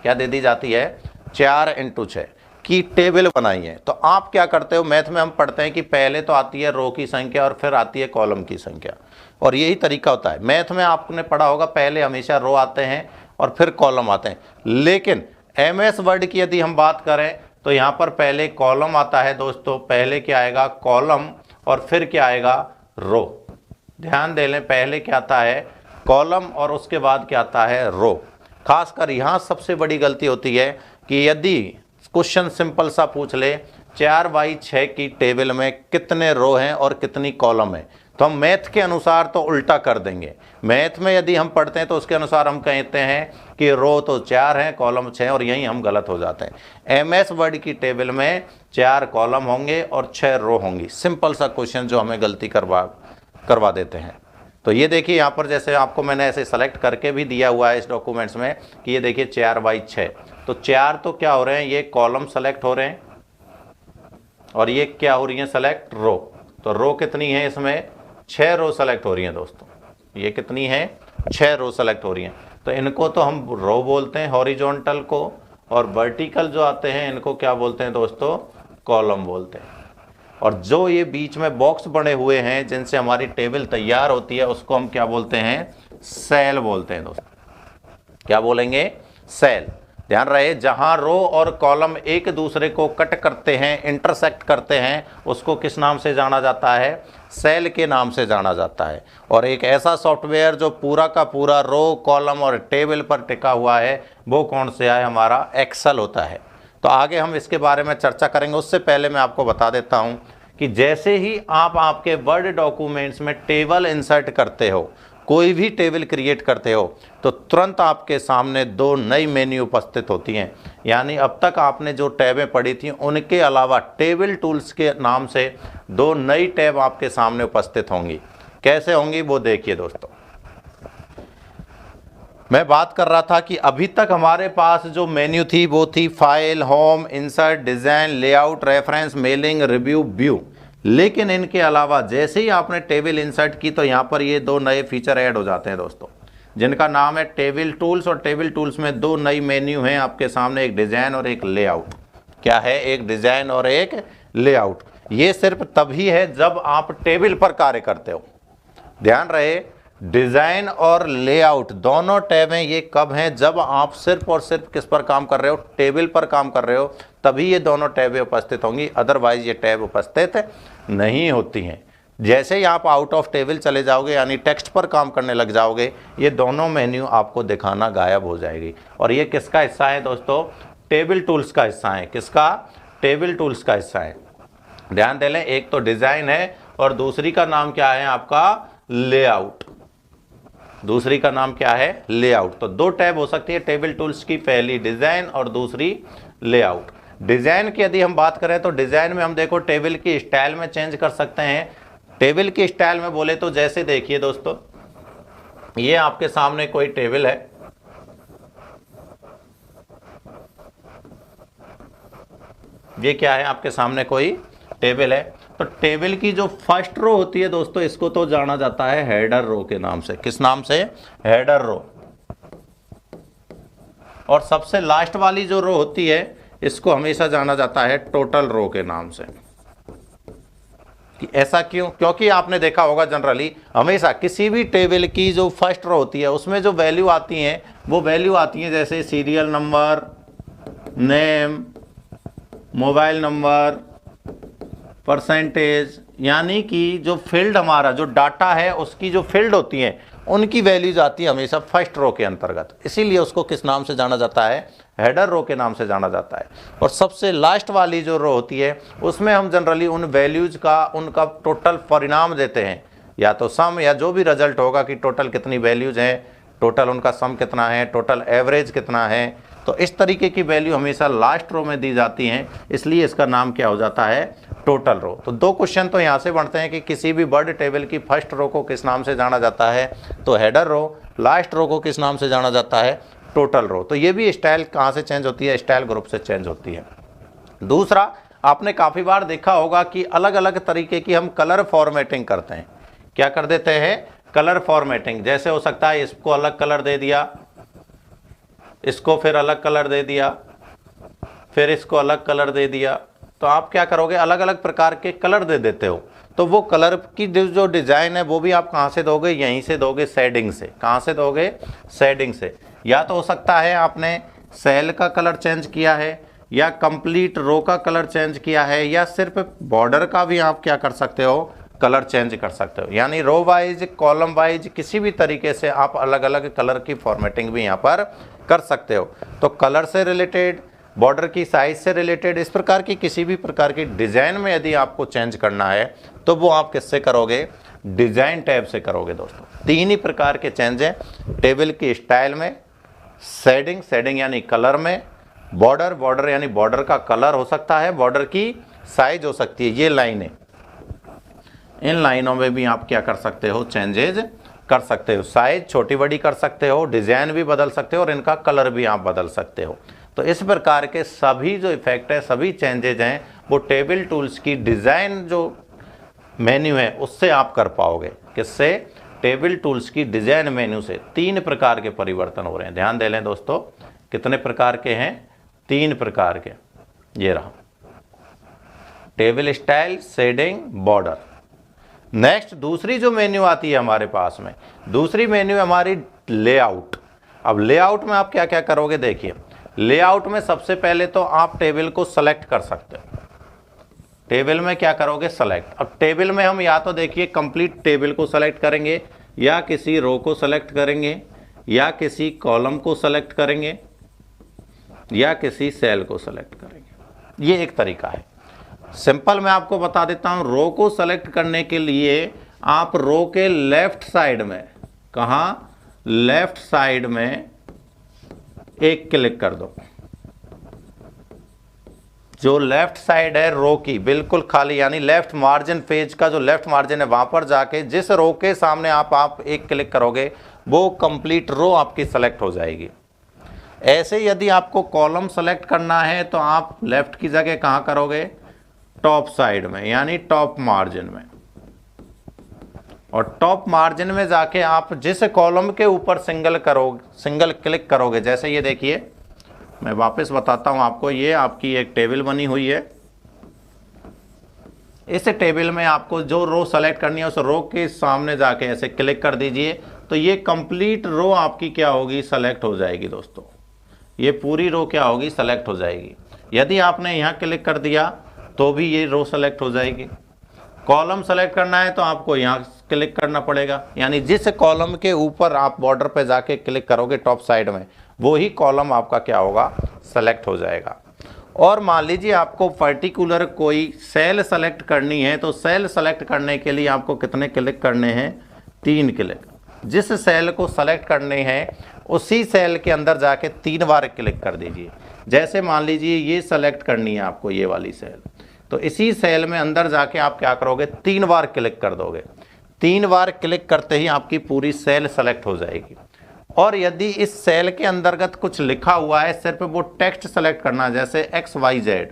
क्या दे दी जाती है? 4 × 6 की टेबल बनाई है। तो आप क्या करते हो, मैथ में हम पढ़ते हैं कि पहले तो आती है रो की संख्या और फिर आती है कॉलम की संख्या, और यही तरीका होता है। मैथ में आपने पढ़ा होगा पहले हमेशा रो आते हैं और फिर कॉलम आते हैं, लेकिन एमएस वर्ड की यदि हम बात करें तो यहाँ पर पहले कॉलम आता है दोस्तों। पहले क्या आएगा? कॉलम, और फिर क्या आएगा? रो। ध्यान दे लें, पहले क्या आता है? कॉलम, और उसके बाद क्या आता है? रो। खासकर यहाँ सबसे बड़ी गलती होती है कि यदि क्वेश्चन सिंपल सा पूछ ले 4/6 की टेबल में कितने रो हैं और कितनी कॉलम है, तो हम मैथ के अनुसार तो उल्टा कर देंगे। मैथ में यदि हम पढ़ते हैं तो उसके अनुसार हम कहते हैं कि रो तो 4 हैं, कॉलम 6, और यहीं हम गलत हो जाते हैं। एमएस वर्ड की टेबल में 4 कॉलम होंगे और 6 रो होंगी। सिंपल सा क्वेश्चन जो हमें गलती करवा देते हैं। तो ये देखिए यहाँ पर जैसे आपको मैंने ऐसे सेलेक्ट करके भी दिया हुआ है इस डॉक्यूमेंट्स में कि ये देखिए 4/6, तो 4 तो क्या हो रहे हैं? ये कॉलम सेलेक्ट हो रहे हैं, और ये क्या हो रही है, सेलेक्ट रो। तो रो कितनी है इसमें, 6 रो सेलेक्ट हो रही हैं दोस्तों। ये कितनी है, 6 रो सेलेक्ट हो रही हैं। तो इनको तो हम रो बोलते हैं हॉरिजॉन्टल को, और वर्टिकल जो आते हैं इनको क्या बोलते हैं दोस्तों, कॉलम बोलते हैं। और जो ये बीच में बॉक्स बने हुए हैं जिनसे हमारी टेबल तैयार होती है उसको हम क्या बोलते हैं, सेल बोलते हैं दोस्तों। क्या बोलेंगे, सेल। ध्यान रहे, जहां रो और कॉलम एक दूसरे को कट करते हैं, इंटरसेक्ट करते हैं, उसको किस नाम से जाना जाता है, सेल के नाम से जाना जाता है। और एक ऐसा सॉफ्टवेयर जो पूरा का पूरा रो, कॉलम और टेबल पर टिका हुआ है वो कौन सा है, हमारा एक्सेल होता है। तो आगे हम इसके बारे में चर्चा करेंगे। उससे पहले मैं आपको बता देता हूं कि जैसे ही आप आपके वर्ड डॉक्यूमेंट्स में टेबल इंसर्ट करते हो, कोई भी टेबल क्रिएट करते हो, तो तुरंत आपके सामने 2 नई मेन्यू उपस्थित होती हैं। यानी अब तक आपने जो टैबें पढ़ी थी उनके अलावा टेबल टूल्स के नाम से 2 नई टैब आपके सामने उपस्थित होंगी। कैसे होंगी वो देखिए दोस्तों। मैं बात कर रहा था कि अभी तक हमारे पास जो मेन्यू थी वो थी file, home, insert, design, layout, reference, mailing, review, view. लेकिन इनके अलावा जैसे ही आपने टेबल इंसर्ट की तो यहाँ पर ये 2 नए फीचर ऐड हो जाते हैं दोस्तों, जिनका नाम है टेबल टूल्स। और टेबल टूल्स में 2 नई मेन्यू हैं आपके सामने, एक डिज़ाइन और एक लेआउट। क्या है, एक डिज़ाइन और एक लेआउट। ये सिर्फ तभी है जब आप टेबल पर कार्य करते हो। ध्यान रहे, डिज़ाइन और लेआउट दोनों टैब हैं, ये कब हैं, जब आप सिर्फ और सिर्फ किस पर काम कर रहे हो, टेबल पर काम कर रहे हो, तभी ये दोनों टैबें उपस्थित होंगी। अदरवाइज ये टैब उपस्थित नहीं होती हैं। जैसे ही आप आउट ऑफ टेबल चले जाओगे, यानी टेक्स्ट पर काम करने लग जाओगे, ये दोनों मेन्यू आपको दिखाना गायब हो जाएगी। और ये किसका हिस्सा है दोस्तों, टेबल टूल्स का हिस्सा है। किसका, टेबल टूल्स का हिस्सा है। ध्यान दे लें, एक तो डिज़ाइन है और दूसरी का नाम क्या है आपका, लेआउट। दूसरी का नाम क्या है, लेआउट। तो 2 टैब हो सकती है टेबल टूल्स की, पहली डिज़ाइन और दूसरी लेआउट। डिज़ाइन की यदि हम बात करें तो डिज़ाइन में हम देखो टेबल की स्टाइल में चेंज कर सकते हैं। टेबल की स्टाइल में बोले तो जैसे देखिए दोस्तों, ये आपके सामने कोई टेबल है, ये क्या है, आपके सामने कोई टेबल है। तो टेबल की जो फर्स्ट रो होती है दोस्तों, इसको तो जाना जाता है हेडर रो के नाम से। किस नाम से, हेडर रो। और सबसे लास्ट वाली जो रो होती है इसको हमेशा जाना जाता है टोटल रो के नाम से। कि ऐसा क्यों, क्योंकि आपने देखा होगा जनरली हमेशा किसी भी टेबल की जो फर्स्ट रो होती है उसमें जो वैल्यू आती हैं वो वैल्यू आती हैं जैसे serial number, name, mobile number, percentage. यानी कि जो फील्ड हमारा जो डाटा है उसकी जो फील्ड होती हैं उनकी वैल्यूज आती है हमेशा फर्स्ट रो के अंतर्गत। इसीलिए उसको किस नाम से जाना जाता है, हेडर रो के नाम से जाना जाता है। और सबसे लास्ट वाली जो रो होती है उसमें हम जनरली उन वैल्यूज का उनका टोटल परिणाम देते हैं, या तो सम या जो भी रिजल्ट होगा कि टोटल कितनी वैल्यूज हैं, टोटल उनका सम कितना है, टोटल एवरेज कितना है। तो इस तरीके की वैल्यू हमेशा लास्ट रो में दी जाती हैं, इसलिए इसका नाम क्या हो जाता है, टोटल रो। तो 2 क्वेश्चन तो यहाँ से बनते हैं कि किसी भी वर्ड टेबल की फर्स्ट रो को किस नाम से जाना जाता है, तो हेडर रो। लास्ट रो को किस नाम से जाना जाता है, टोटल रो। तो ये भी स्टाइल कहाँ से चेंज होती है, स्टाइल ग्रुप से चेंज होती है। दूसरा, आपने काफ़ी बार देखा होगा कि अलग अलग तरीके की हम कलर फॉर्मेटिंग करते हैं। क्या कर देते हैं, कलर फॉर्मेटिंग। जैसे हो सकता है इसको अलग कलर दे दिया, इसको फिर अलग कलर दे दिया, फिर इसको अलग कलर दे दिया। तो आप क्या करोगे, अलग अलग प्रकार के कलर दे देते हो। तो वो कलर की जो डिज़ाइन है वो भी आप कहाँ से दोगे, यहीं से दोगे, शेडिंग से। कहाँ से दोगे, शेडिंग से। या तो हो सकता है आपने सेल का कलर चेंज किया है, या कंप्लीट रो का कलर चेंज किया है, या सिर्फ बॉर्डर का भी आप क्या कर सकते हो, कलर चेंज कर सकते हो। यानी रो वाइज, कॉलम वाइज, किसी भी तरीके से आप अलग अलग कलर की फॉर्मेटिंग भी यहाँ पर कर सकते हो। तो कलर से रिलेटेड, बॉर्डर की साइज से रिलेटेड, इस प्रकार की किसी भी प्रकार की डिज़ाइन में यदि आपको चेंज करना है तो वो आप किससे करोगे, डिज़ाइन टैब से करोगे दोस्तों। 3 ही प्रकार के चेंज हैं, टेबल की स्टाइल में, शेडिंग, शेडिंग यानी कलर में, बॉर्डर, बॉर्डर यानी बॉर्डर का कलर हो सकता है, बॉर्डर की साइज हो सकती है। ये लाइनें, इन लाइनों में भी आप क्या कर सकते हो, चेंजेज कर सकते हो। साइज छोटी बड़ी कर सकते हो, डिज़ाइन भी बदल सकते हो और इनका कलर भी आप बदल सकते हो। तो इस प्रकार के सभी जो इफेक्ट है, सभी चेंजेज हैं वो टेबल टूल्स की डिज़ाइन जो मेन्यू है उससे आप कर पाओगे। किससे? टेबल टूल्स की डिज़ाइन मेन्यू से। 3 प्रकार के परिवर्तन हो रहे हैं, ध्यान दे लें दोस्तों। कितने प्रकार के हैं? 3 प्रकार के। ये रहा table style, shading, border. Next दूसरी जो मेन्यू आती है हमारे पास में, दूसरी मेन्यू है हमारी लेआउट। अब लेआउट में आप क्या क्या करोगे? देखिए, लेआउट में सबसे पहले तो आप टेबल को सेलेक्ट कर सकते हैं। टेबल में क्या करोगे? सेलेक्ट। अब टेबल में हम या तो देखिए कंप्लीट टेबल को सेलेक्ट करेंगे, या किसी रो को सेलेक्ट करेंगे, या किसी कॉलम को सेलेक्ट करेंगे, या किसी सेल को सेलेक्ट करेंगे। ये एक तरीका है। सिंपल मैं आपको बता देता हूं। रो को सेलेक्ट करने के लिए आप रो के लेफ्ट साइड में, कहां? लेफ्ट साइड में एक क्लिक कर दो। जो लेफ्ट साइड है रो की बिल्कुल खाली, यानी लेफ्ट मार्जिन, पेज का जो लेफ्ट मार्जिन है वहां पर जाके जिस रो के सामने आप एक क्लिक करोगे वो कंप्लीट रो आपकी सेलेक्ट हो जाएगी। ऐसे यदि आपको कॉलम सेलेक्ट करना है तो आप लेफ्ट की जगह कहां करोगे? टॉप साइड में, यानी टॉप मार्जिन में। और टॉप मार्जिन में जाके आप जिस कॉलम के ऊपर सिंगल क्लिक करोगे, जैसे ये देखिए, मैं वापस बताता हूं आपको। ये आपकी एक टेबल बनी हुई है। इस टेबल में आपको जो रो सेलेक्ट करनी है उस रो के सामने जाके ऐसे क्लिक कर दीजिए, तो ये कंप्लीट रो आपकी क्या होगी? सेलेक्ट हो जाएगी दोस्तों। ये पूरी रो क्या होगी? सेलेक्ट हो जाएगी। यदि आपने यहाँ क्लिक कर दिया तो भी ये रो सेलेक्ट हो जाएगी। कॉलम सेलेक्ट करना है तो आपको यहाँ क्लिक करना पड़ेगा, यानी जिस कॉलम के ऊपर आप बॉर्डर पे जाके क्लिक करोगे टॉप साइड में, वो ही कॉलम आपका क्या होगा? सेलेक्ट हो जाएगा। और मान लीजिए आपको पर्टिकुलर कोई सेल सेलेक्ट करनी है, तो सेल सेलेक्ट करने के लिए आपको कितने क्लिक करने हैं? 3 क्लिक। जिस सेल को सेलेक्ट करने हैं उसी सेल के अंदर जाके 3 बार क्लिक कर दीजिए। जैसे मान लीजिए ये सेलेक्ट करनी है आपको, ये वाली सेल, तो इसी सेल में अंदर जाके आप क्या करोगे? 3 बार क्लिक कर दोगे। 3 बार क्लिक करते ही आपकी पूरी सेल सेलेक्ट हो जाएगी। और यदि इस सेल के अंतर्गत कुछ लिखा हुआ है, सिर्फ वो टेक्स्ट सेलेक्ट करना, जैसे XYZ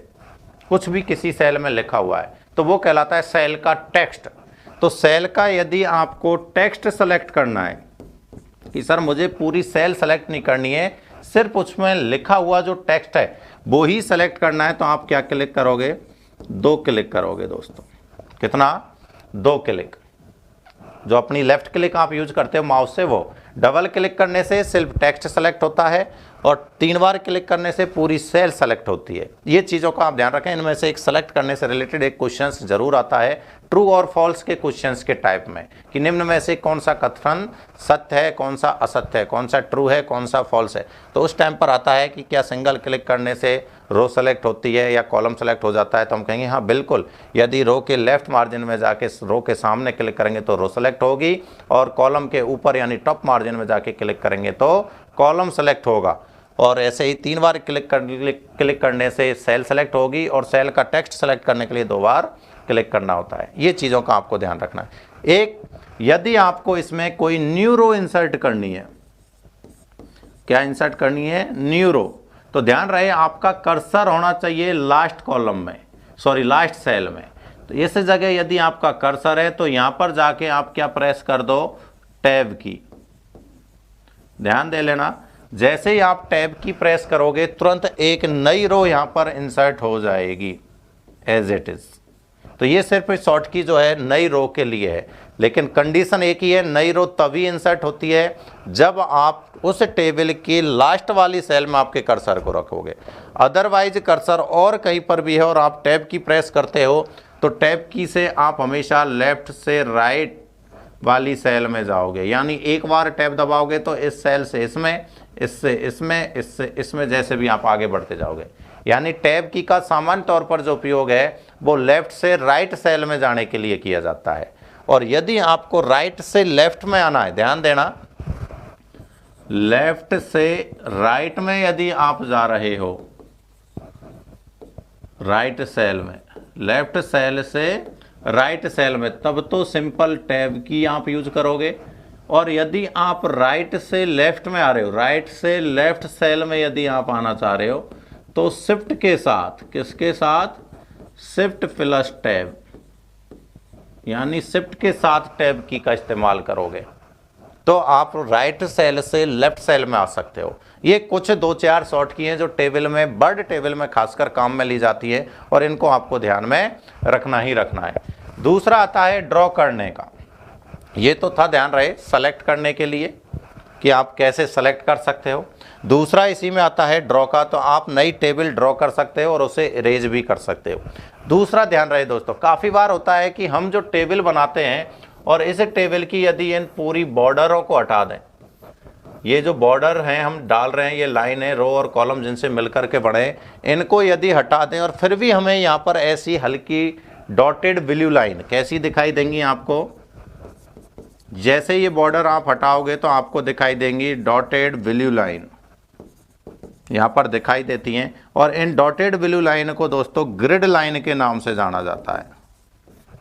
कुछ भी किसी सेल में लिखा हुआ है, तो वो कहलाता है सेल का टेक्स्ट। तो सेल का यदि आपको टेक्स्ट सेलेक्ट करना है कि सर मुझे पूरी सेल सेलेक्ट नहीं करनी है, सिर्फ उसमें लिखा हुआ जो टेक्स्ट है वो ही सेलेक्ट करना है, तो आप क्या क्लिक करोगे? 2 क्लिक करोगे दोस्तों। कितना? 2 क्लिक। जो अपनी लेफ्ट क्लिक आप यूज करते हो माउस से, वो डबल क्लिक करने से सिर्फ टेक्स्ट सेलेक्ट होता है और 3 बार क्लिक करने से पूरी सेल सेलेक्ट होती है। ये चीज़ों का आप ध्यान रखें। इनमें से एक सेलेक्ट करने से रिलेटेड एक क्वेश्चंस जरूर आता है ट्रू और फॉल्स के क्वेश्चंस के टाइप में, कि निम्न में से कौन सा कथन सत्य है, कौन सा असत्य है, कौन सा ट्रू है, कौन सा फॉल्स है। तो उस टाइम पर आता है कि क्या सिंगल क्लिक करने से रो सेलेक्ट होती है या कॉलम सेलेक्ट हो जाता है, तो हम कहेंगे हाँ बिल्कुल। यदि रो के लेफ्ट मार्जिन में जाके रो के सामने क्लिक करेंगे तो रो सेलेक्ट होगी, और कॉलम के ऊपर यानी टॉप मार्जिन में जाके क्लिक करेंगे तो कॉलम सेलेक्ट होगा। और ऐसे ही 3 बार क्लिक करने से सेल सेलेक्ट होगी, और सेल का टेक्स्ट सेलेक्ट करने के लिए 2 बार क्लिक करना होता है। ये चीज़ों का आपको ध्यान रखना है। एक, यदि आपको इसमें कोई न्यू रो इंसर्ट करनी है, क्या इंसर्ट करनी है? न्यू रो, तो ध्यान रहे आपका कर्सर होना चाहिए लास्ट कॉलम में, सॉरी लास्ट सेल में। तो इस जगह यदि आपका कर्सर है तो यहां पर जाके आप क्या प्रेस कर दो? टैब की। ध्यान दे लेना, जैसे ही आप टैब की प्रेस करोगे तुरंत एक नई रो यहां पर इंसर्ट हो जाएगी एज इट इज। तो ये सिर्फ शॉर्ट की जो है नई रो के लिए है, लेकिन कंडीशन एक ही है, नई रो तभी इंसर्ट होती है जब आप उस टेबल की लास्ट वाली सेल में आपके कर्सर को रखोगे। अदरवाइज कर्सर और कहीं पर भी है और आप टैब की प्रेस करते हो तो टैब की से आप हमेशा लेफ्ट से राइट वाली सेल में जाओगे, यानी एक बार टैब दबाओगे तो इस सेल से इसमें, इससे इसमें, इससे इसमें, जैसे भी आप आगे बढ़ते जाओगे। यानी टैब की का सामान्य तौर पर जो उपयोग है वो लेफ्ट से राइट सेल में जाने के लिए किया जाता है। और यदि आपको राइट से लेफ्ट में आना है, ध्यान देना, लेफ्ट से राइट में यदि आप जा रहे हो, राइट सेल में, लेफ्ट सेल से राइट सेल में, तब तो सिंपल टैब की आप यूज करोगे। और यदि आप राइट से लेफ्ट में आ रहे हो, राइट से लेफ्ट सेल में यदि आप आना चाह रहे हो तो शिफ्ट के साथ, किसके साथ? शिफ्ट प्लस टैब, यानी शिफ्ट के साथ टैब की का इस्तेमाल करोगे तो आप राइट सेल से लेफ्ट सेल में आ सकते हो। ये कुछ 2-4 शॉर्ट की हैं जो टेबल में, वर्ड टेबल में खासकर काम में ली जाती है और इनको आपको ध्यान में रखना ही रखना है। दूसरा आता है ड्रॉ करने का। ये तो था, ध्यान रहे, सेलेक्ट करने के लिए कि आप कैसे सेलेक्ट कर सकते हो। दूसरा इसी में आता है ड्रॉ का, तो आप नई टेबल ड्रॉ कर सकते हो और उसे इरेज भी कर सकते हो। दूसरा ध्यान रहे दोस्तों, काफ़ी बार होता है कि हम जो टेबल बनाते हैं और इस टेबल की यदि इन पूरी बॉर्डरों को हटा दें, ये जो बॉर्डर हैं हम डाल रहे हैं, ये लाइन है, रो और कॉलम जिनसे मिलकर के बने, इनको यदि हटा दें और फिर भी हमें यहाँ पर ऐसी हल्की डॉटेड ब्लू लाइन कैसी दिखाई देंगी आपको, जैसे ये बॉर्डर आप हटाओगे तो आपको दिखाई देंगी डॉटेड ब्लू लाइन, यहाँ पर दिखाई देती हैं। और इन डॉटेड ब्लू लाइन को दोस्तों ग्रिड लाइन के नाम से जाना जाता है।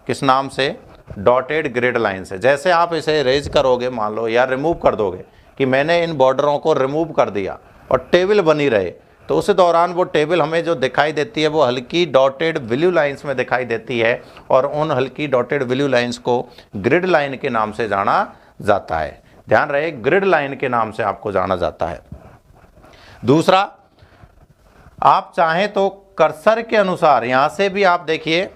किस नाम से? डॉटेड ग्रिड लाइन से। जैसे आप इसे रेज करोगे मान लो या रिमूव कर दोगे कि मैंने इन बॉर्डरों को रिमूव कर दिया और टेबल बनी रहे, तो उस दौरान वो टेबल हमें जो दिखाई देती है वो हल्की डॉटेड ब्लू लाइंस में दिखाई देती है और उन हल्की डॉटेड ब्लू लाइंस को ग्रिड लाइन के नाम से जाना जाता है। ध्यान रहे, ग्रिड लाइन के नाम से आपको जाना जाता है। दूसरा, आप चाहें तो कर्सर के अनुसार यहाँ से भी आप देखिए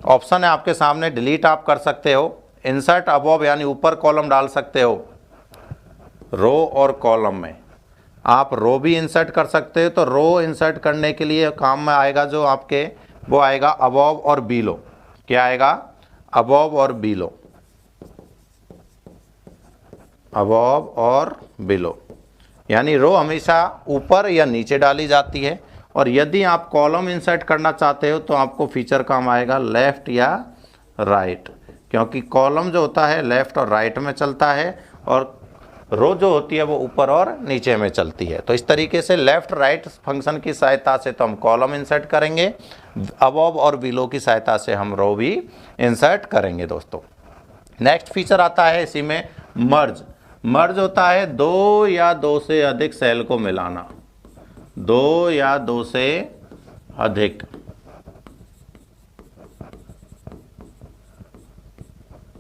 ऑप्शन है आपके सामने, डिलीट आप कर सकते हो, इंसर्ट अबव यानी ऊपर कॉलम डाल सकते हो। रो और कॉलम में आप रो भी इंसर्ट कर सकते हो, तो रो इंसर्ट करने के लिए काम में आएगा जो आपके, वो आएगा अबव और बिलो। क्या आएगा? अबव और बिलो, अबव और बिलो, यानी रो हमेशा ऊपर या नीचे डाली जाती है। और यदि आप कॉलम इंसर्ट करना चाहते हो तो आपको फीचर काम आएगा लेफ्ट या राइट, क्योंकि कॉलम जो होता है लेफ्ट और राइट में चलता है और रो जो होती है वो ऊपर और नीचे में चलती है। तो इस तरीके से लेफ्ट राइट फंक्शन की सहायता से तो हम कॉलम इंसर्ट करेंगे, अबव और बिलो की सहायता से हम रो भी इंसर्ट करेंगे दोस्तों। नेक्स्ट फीचर आता है इसी में मर्ज। मर्ज होता है दो या दो से अधिक सेल को मिलाना, दो या दो से अधिक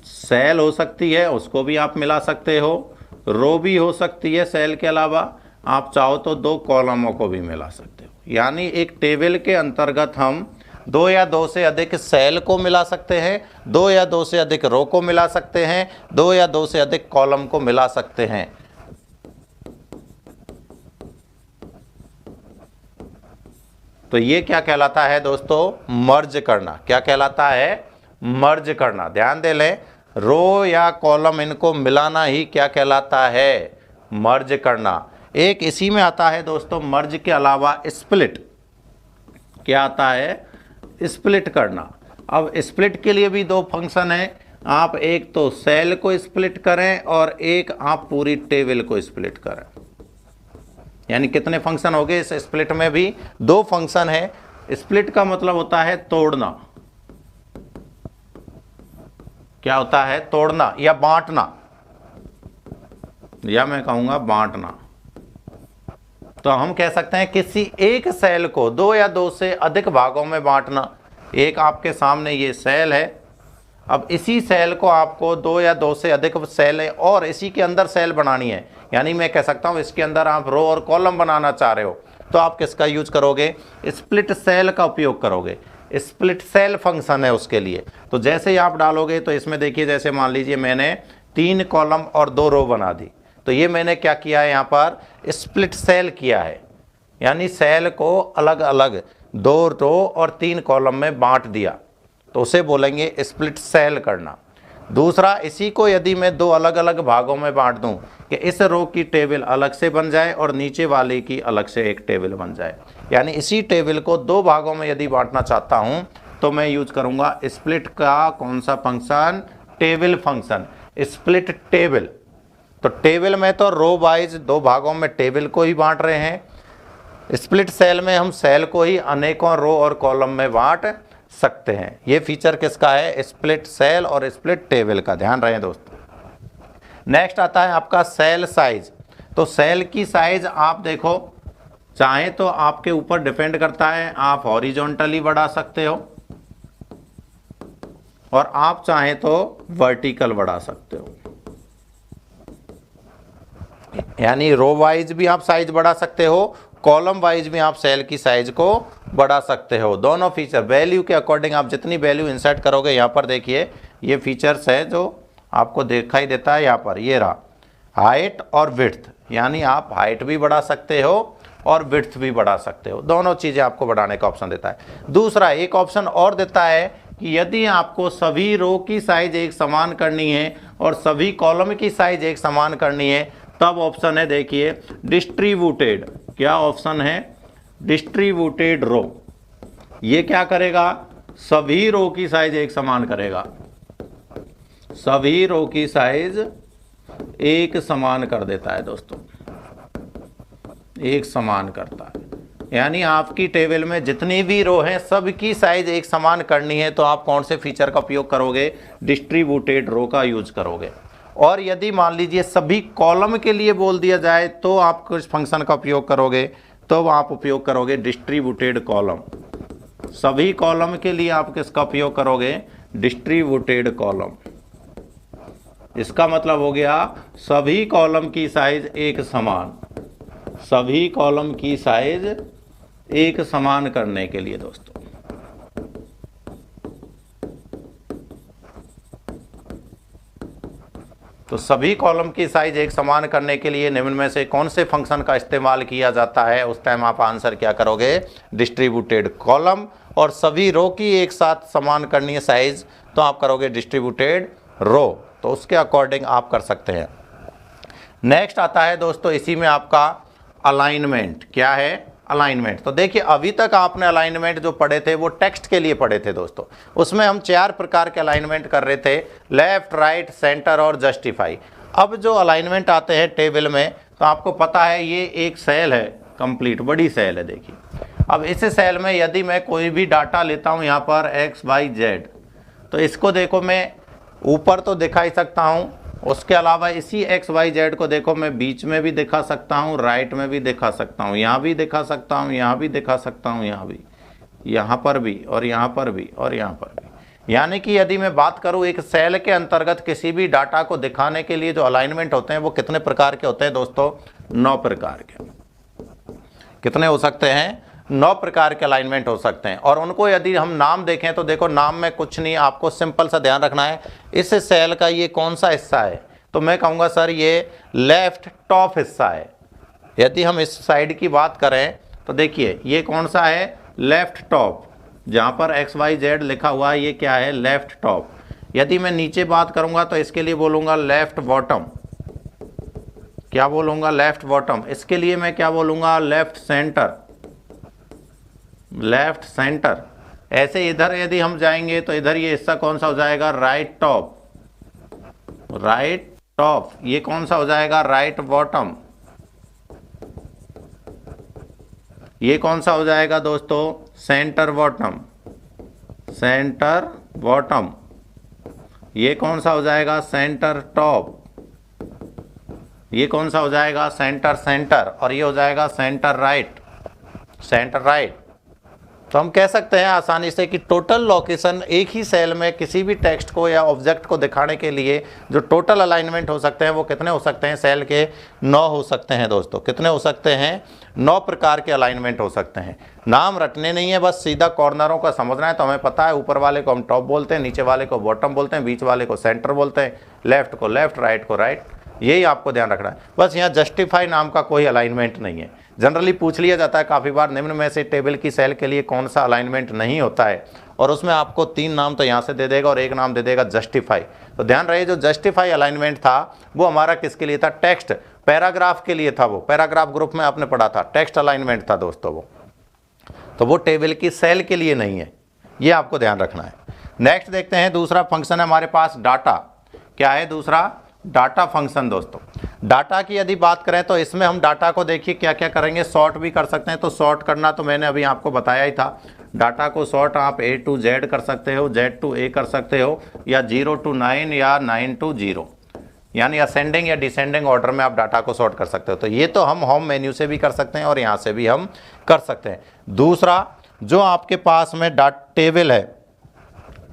सेल हो सकती है, उसको भी आप मिला सकते हो। रो भी हो सकती है सेल के अलावा, आप चाहो तो दो कॉलमों को भी मिला सकते हो। यानी एक टेबल के अंतर्गत हम दो या दो से अधिक सेल को मिला सकते हैं, दो या दो से अधिक रो को मिला सकते हैं, दो या दो से अधिक कॉलम को मिला सकते हैं। तो ये क्या कहलाता है दोस्तों? मर्ज करना। क्या कहलाता है? मर्ज करना। ध्यान दे लें, रो या कॉलम इनको मिलाना ही क्या कहलाता है? मर्ज करना। एक इसी में आता है दोस्तों मर्ज के अलावा स्प्लिट। क्या आता है? स्प्लिट करना। अब स्प्लिट के लिए भी दो फंक्शन है, आप एक तो सेल को स्प्लिट करें और एक आप पूरी टेबल को स्प्लिट करें। यानी कितने फंक्शन हो गए इस स्प्लिट में? भी दो फंक्शन है। स्प्लिट का मतलब होता है तोड़ना। क्या होता है? तोड़ना या बांटना, या मैं कहूंगा बांटना। तो हम कह सकते हैं किसी एक सेल को दो या दो से अधिक भागों में बांटना। एक आपके सामने ये सेल है, अब इसी सेल को आपको दो या दो से अधिक सेल है और इसी के अंदर सेल बनानी है। यानी मैं कह सकता हूं इसके अंदर आप रो और कॉलम बनाना चाह रहे हो, तो आप किसका यूज करोगे? स्प्लिट सेल का उपयोग करोगे। स्प्लिट सेल फंक्शन है उसके लिए। तो जैसे ही आप डालोगे तो इसमें देखिए, जैसे मान लीजिए मैंने 3 कॉलम और 2 रो बना दी, तो ये मैंने क्या किया है? यहाँ पर स्प्लिट सेल किया है, यानी सेल को अलग अलग 2 रो और 3 कॉलम में बांट दिया, तो उसे बोलेंगे स्प्लिट सेल करना। दूसरा, इसी को यदि मैं 2 अलग अलग भागों में बांट दूं कि इस रो की टेबल अलग से बन जाए और नीचे वाले की अलग से एक टेबल बन जाए, यानी इसी टेबल को 2 भागों में यदि बांटना चाहता हूं तो मैं यूज करूंगा स्प्लिट का कौन सा function? Table function, split table. तो टेबल में तो रो वाइज 2 भागों में टेबल को ही बांट रहे हैं, स्प्लिट सेल में हम सेल को ही अनेकों रो और कॉलम में बांट सकते हैं। ये फीचर किसका है? स्प्लिट सेल और स्प्लिट टेबल का। ध्यान रहे दोस्तों। नेक्स्ट आता है आपका सेल साइज। तो सेल की साइज आप देखो, चाहे तो आपके ऊपर डिपेंड करता है, आप हॉरिजॉन्टली बढ़ा सकते हो और आप चाहें तो वर्टिकल बढ़ा सकते हो, यानी रो वाइज भी आप साइज बढ़ा सकते हो, कॉलम वाइज भी आप सेल की साइज को बढ़ा सकते हो। दोनों फीचर वैल्यू के अकॉर्डिंग आप जितनी वैल्यू इंसर्ट करोगे, यहाँ पर देखिए ये फीचर्स है जो आपको दिखाई देता है यहाँ पर, ये रहा हाइट और विड्थ, यानी आप हाइट भी बढ़ा सकते हो और विड्थ भी बढ़ा सकते हो, दोनों चीज़ें आपको बढ़ाने का ऑप्शन देता है। दूसरा एक ऑप्शन और देता है कि यदि आपको सभी रो की साइज एक समान करनी है और सभी कॉलम की साइज एक समान करनी है, तब ऑप्शन है देखिए डिस्ट्रीब्यूटेड। क्या ऑप्शन है? डिस्ट्रीब्यूटेड रो। ये क्या करेगा? सभी रो की साइज एक समान करेगा, सभी रो की साइज एक समान कर देता है दोस्तों, एक समान करता है। यानी आपकी टेबल में जितनी भी रो हैं सबकी साइज एक समान करनी है, तो आप कौन से फीचर का उपयोग करोगे? डिस्ट्रीब्यूटेड रो का यूज करोगे। और यदि मान लीजिए सभी कॉलम के लिए बोल दिया जाए तो आप किस फंक्शन का उपयोग करोगे? तो आप उपयोग करोगे डिस्ट्रीब्यूटेड कॉलम। सभी कॉलम के लिए आप किसका उपयोग करोगे? Distributed column. इसका मतलब हो गया सभी कॉलम की साइज एक समान, सभी कॉलम की साइज एक समान करने के लिए दोस्तों। तो सभी कॉलम की साइज एक समान करने के लिए निम्न में से कौन से फंक्शन का इस्तेमाल किया जाता है? उस टाइम आप आंसर क्या करोगे? Distributed column. और सभी रो की एक साथ समान करनी है साइज, तो आप करोगे डिस्ट्रीब्यूटेड रो। तो उसके अकॉर्डिंग आप कर सकते हैं। नेक्स्ट आता है दोस्तों इसी में आपका अलाइनमेंट। क्या है? अलाइनमेंट। तो देखिए अभी तक आपने अलाइनमेंट जो पढ़े थे वो टेक्स्ट के लिए पढ़े थे दोस्तों। उसमें हम 4 प्रकार के अलाइनमेंट कर रहे थे, लेफ्ट, राइट, सेंटर और जस्टिफाई। अब जो अलाइनमेंट आते हैं टेबल में, तो आपको पता है ये एक सेल है, कंप्लीट बड़ी सेल है। देखिए अब इस सेल में यदि मैं कोई भी डाटा लेता हूँ यहाँ पर एक्स वाई जेड, तो इसको देखो मैं ऊपर तो दिखा ही सकता हूँ, उसके अलावा इसी एक्स वाई जेड को देखो मैं बीच में भी दिखा सकता हूँ, राइट में भी दिखा सकता हूँ, यहाँ भी दिखा सकता हूँ, यहाँ भी दिखा सकता हूँ, यहाँ भी, यहाँ पर भी, और यहाँ पर भी, और यहाँ पर भी। यानी कि यदि मैं बात करूँ एक सेल के अंतर्गत किसी भी डाटा को दिखाने के लिए जो अलाइनमेंट होते हैं वो कितने प्रकार के होते हैं दोस्तों? 9 प्रकार के। कितने हो सकते हैं? 9 प्रकार के अलाइनमेंट हो सकते हैं। और उनको यदि हम नाम देखें तो देखो नाम में कुछ नहीं, आपको सिंपल सा ध्यान रखना है इस सेल का ये कौन सा हिस्सा है, तो मैं कहूँगा सर ये लेफ्ट टॉप हिस्सा है। यदि हम इस साइड की बात करें तो देखिए ये कौन सा है? Left top. जहाँ पर एक्स वाई जेड लिखा हुआ है ये क्या है? Left top. यदि मैं नीचे बात करूँगा तो इसके लिए बोलूँगा लेफ्ट बॉटम। क्या बोलूँगा? Left bottom. इसके लिए मैं क्या बोलूँगा? Left centre, left centre. ऐसे इधर यदि हम जाएंगे तो इधर ये हिस्सा कौन सा हो जाएगा? Right top, right top. ये कौन सा हो जाएगा? Right bottom. ये कौन सा हो जाएगा दोस्तों? Centre bottom, centre bottom. ये कौन सा हो जाएगा? Centre top. ये कौन सा हो जाएगा? Centre centre. और ये हो जाएगा सेंटर राइट, सेंटर राइट। तो हम कह सकते हैं आसानी से कि टोटल लोकेशन एक ही सेल में किसी भी टेक्स्ट को या ऑब्जेक्ट को दिखाने के लिए जो टोटल अलाइनमेंट हो सकते हैं वो कितने हो सकते हैं? सेल के 9 हो सकते हैं दोस्तों। कितने हो सकते हैं? 9 प्रकार के अलाइनमेंट हो सकते हैं। नाम रटने नहीं है, बस सीधा कॉर्नरों का समझना है। तो हमें पता है ऊपर वाले को हम टॉप बोलते हैं, नीचे वाले को बॉटम बोलते हैं, बीच वाले को सेंटर बोलते हैं, लेफ्ट को लेफ्ट, राइट को राइट। यही आपको ध्यान रखना है। बस यहाँ जस्टिफाई नाम का कोई अलाइनमेंट नहीं है। जनरली पूछ लिया जाता है काफ़ी बार निम्न में से टेबल की सेल के लिए कौन सा अलाइनमेंट नहीं होता है, और उसमें आपको 3 नाम तो यहाँ से दे देगा और एक नाम दे देगा जस्टिफाई। तो ध्यान रहे जो जस्टिफाई अलाइनमेंट था वो हमारा किसके लिए था? टेक्स्ट पैराग्राफ के लिए था। वो पैराग्राफ ग्रुप में आपने पढ़ा था, टेक्स्ट अलाइनमेंट था दोस्तों वो। तो वो टेबल की सेल के लिए नहीं है, ये आपको ध्यान रखना है। नेक्स्ट देखते हैं दूसरा फंक्शन है हमारे पास डाटा। क्या है दूसरा? डाटा फंक्शन दोस्तों। डाटा की यदि बात करें तो इसमें हम डाटा को देखिए क्या क्या करेंगे, सॉर्ट भी कर सकते हैं। तो सॉर्ट करना तो मैंने अभी आपको बताया ही था। डाटा को सॉर्ट आप A to Z कर सकते हो, Z to A कर सकते हो, या 0 to 9 या 9 to 0, यानी असेंडिंग या डिसेंडिंग ऑर्डर में आप डाटा को सॉर्ट कर सकते हो। तो ये तो हम होम मेन्यू से भी कर सकते हैं और यहाँ से भी हम कर सकते हैं। दूसरा जो आपके पास में टेबल है,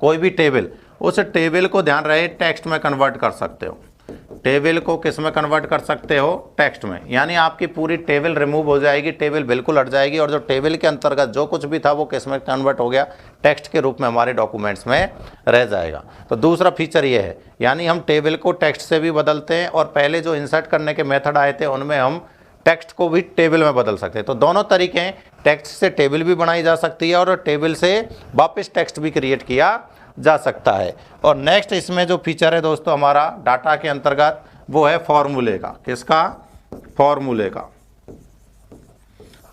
कोई भी टेबल, उस टेबल को ध्यान रहे टेक्स्ट में कन्वर्ट कर सकते हो। टेबल को किस में कन्वर्ट कर सकते हो? टेक्स्ट में। यानी आपकी पूरी टेबल रिमूव हो जाएगी, टेबल बिल्कुल हट जाएगी और जो टेबल के अंतर्गत जो कुछ भी था वो किस में कन्वर्ट हो गया? टेक्स्ट के रूप में हमारे डॉक्यूमेंट्स में रह जाएगा। तो दूसरा फीचर ये है, यानी हम टेबल को टेक्स्ट से भी बदलते हैं और पहले जो इंसर्ट करने के मेथड आए थे उनमें हम टेक्स्ट को भी टेबल में बदल सकते हैं। तो दोनों तरीके हैं, टेक्स्ट से टेबल भी बनाई जा सकती है और टेबल से वापस टेक्स्ट भी क्रिएट किया जा सकता है। और नेक्स्ट इसमें जो फीचर है दोस्तों हमारा डाटा के अंतर्गत, वो है फॉर्मूले का। किसका? फॉर्मूले का।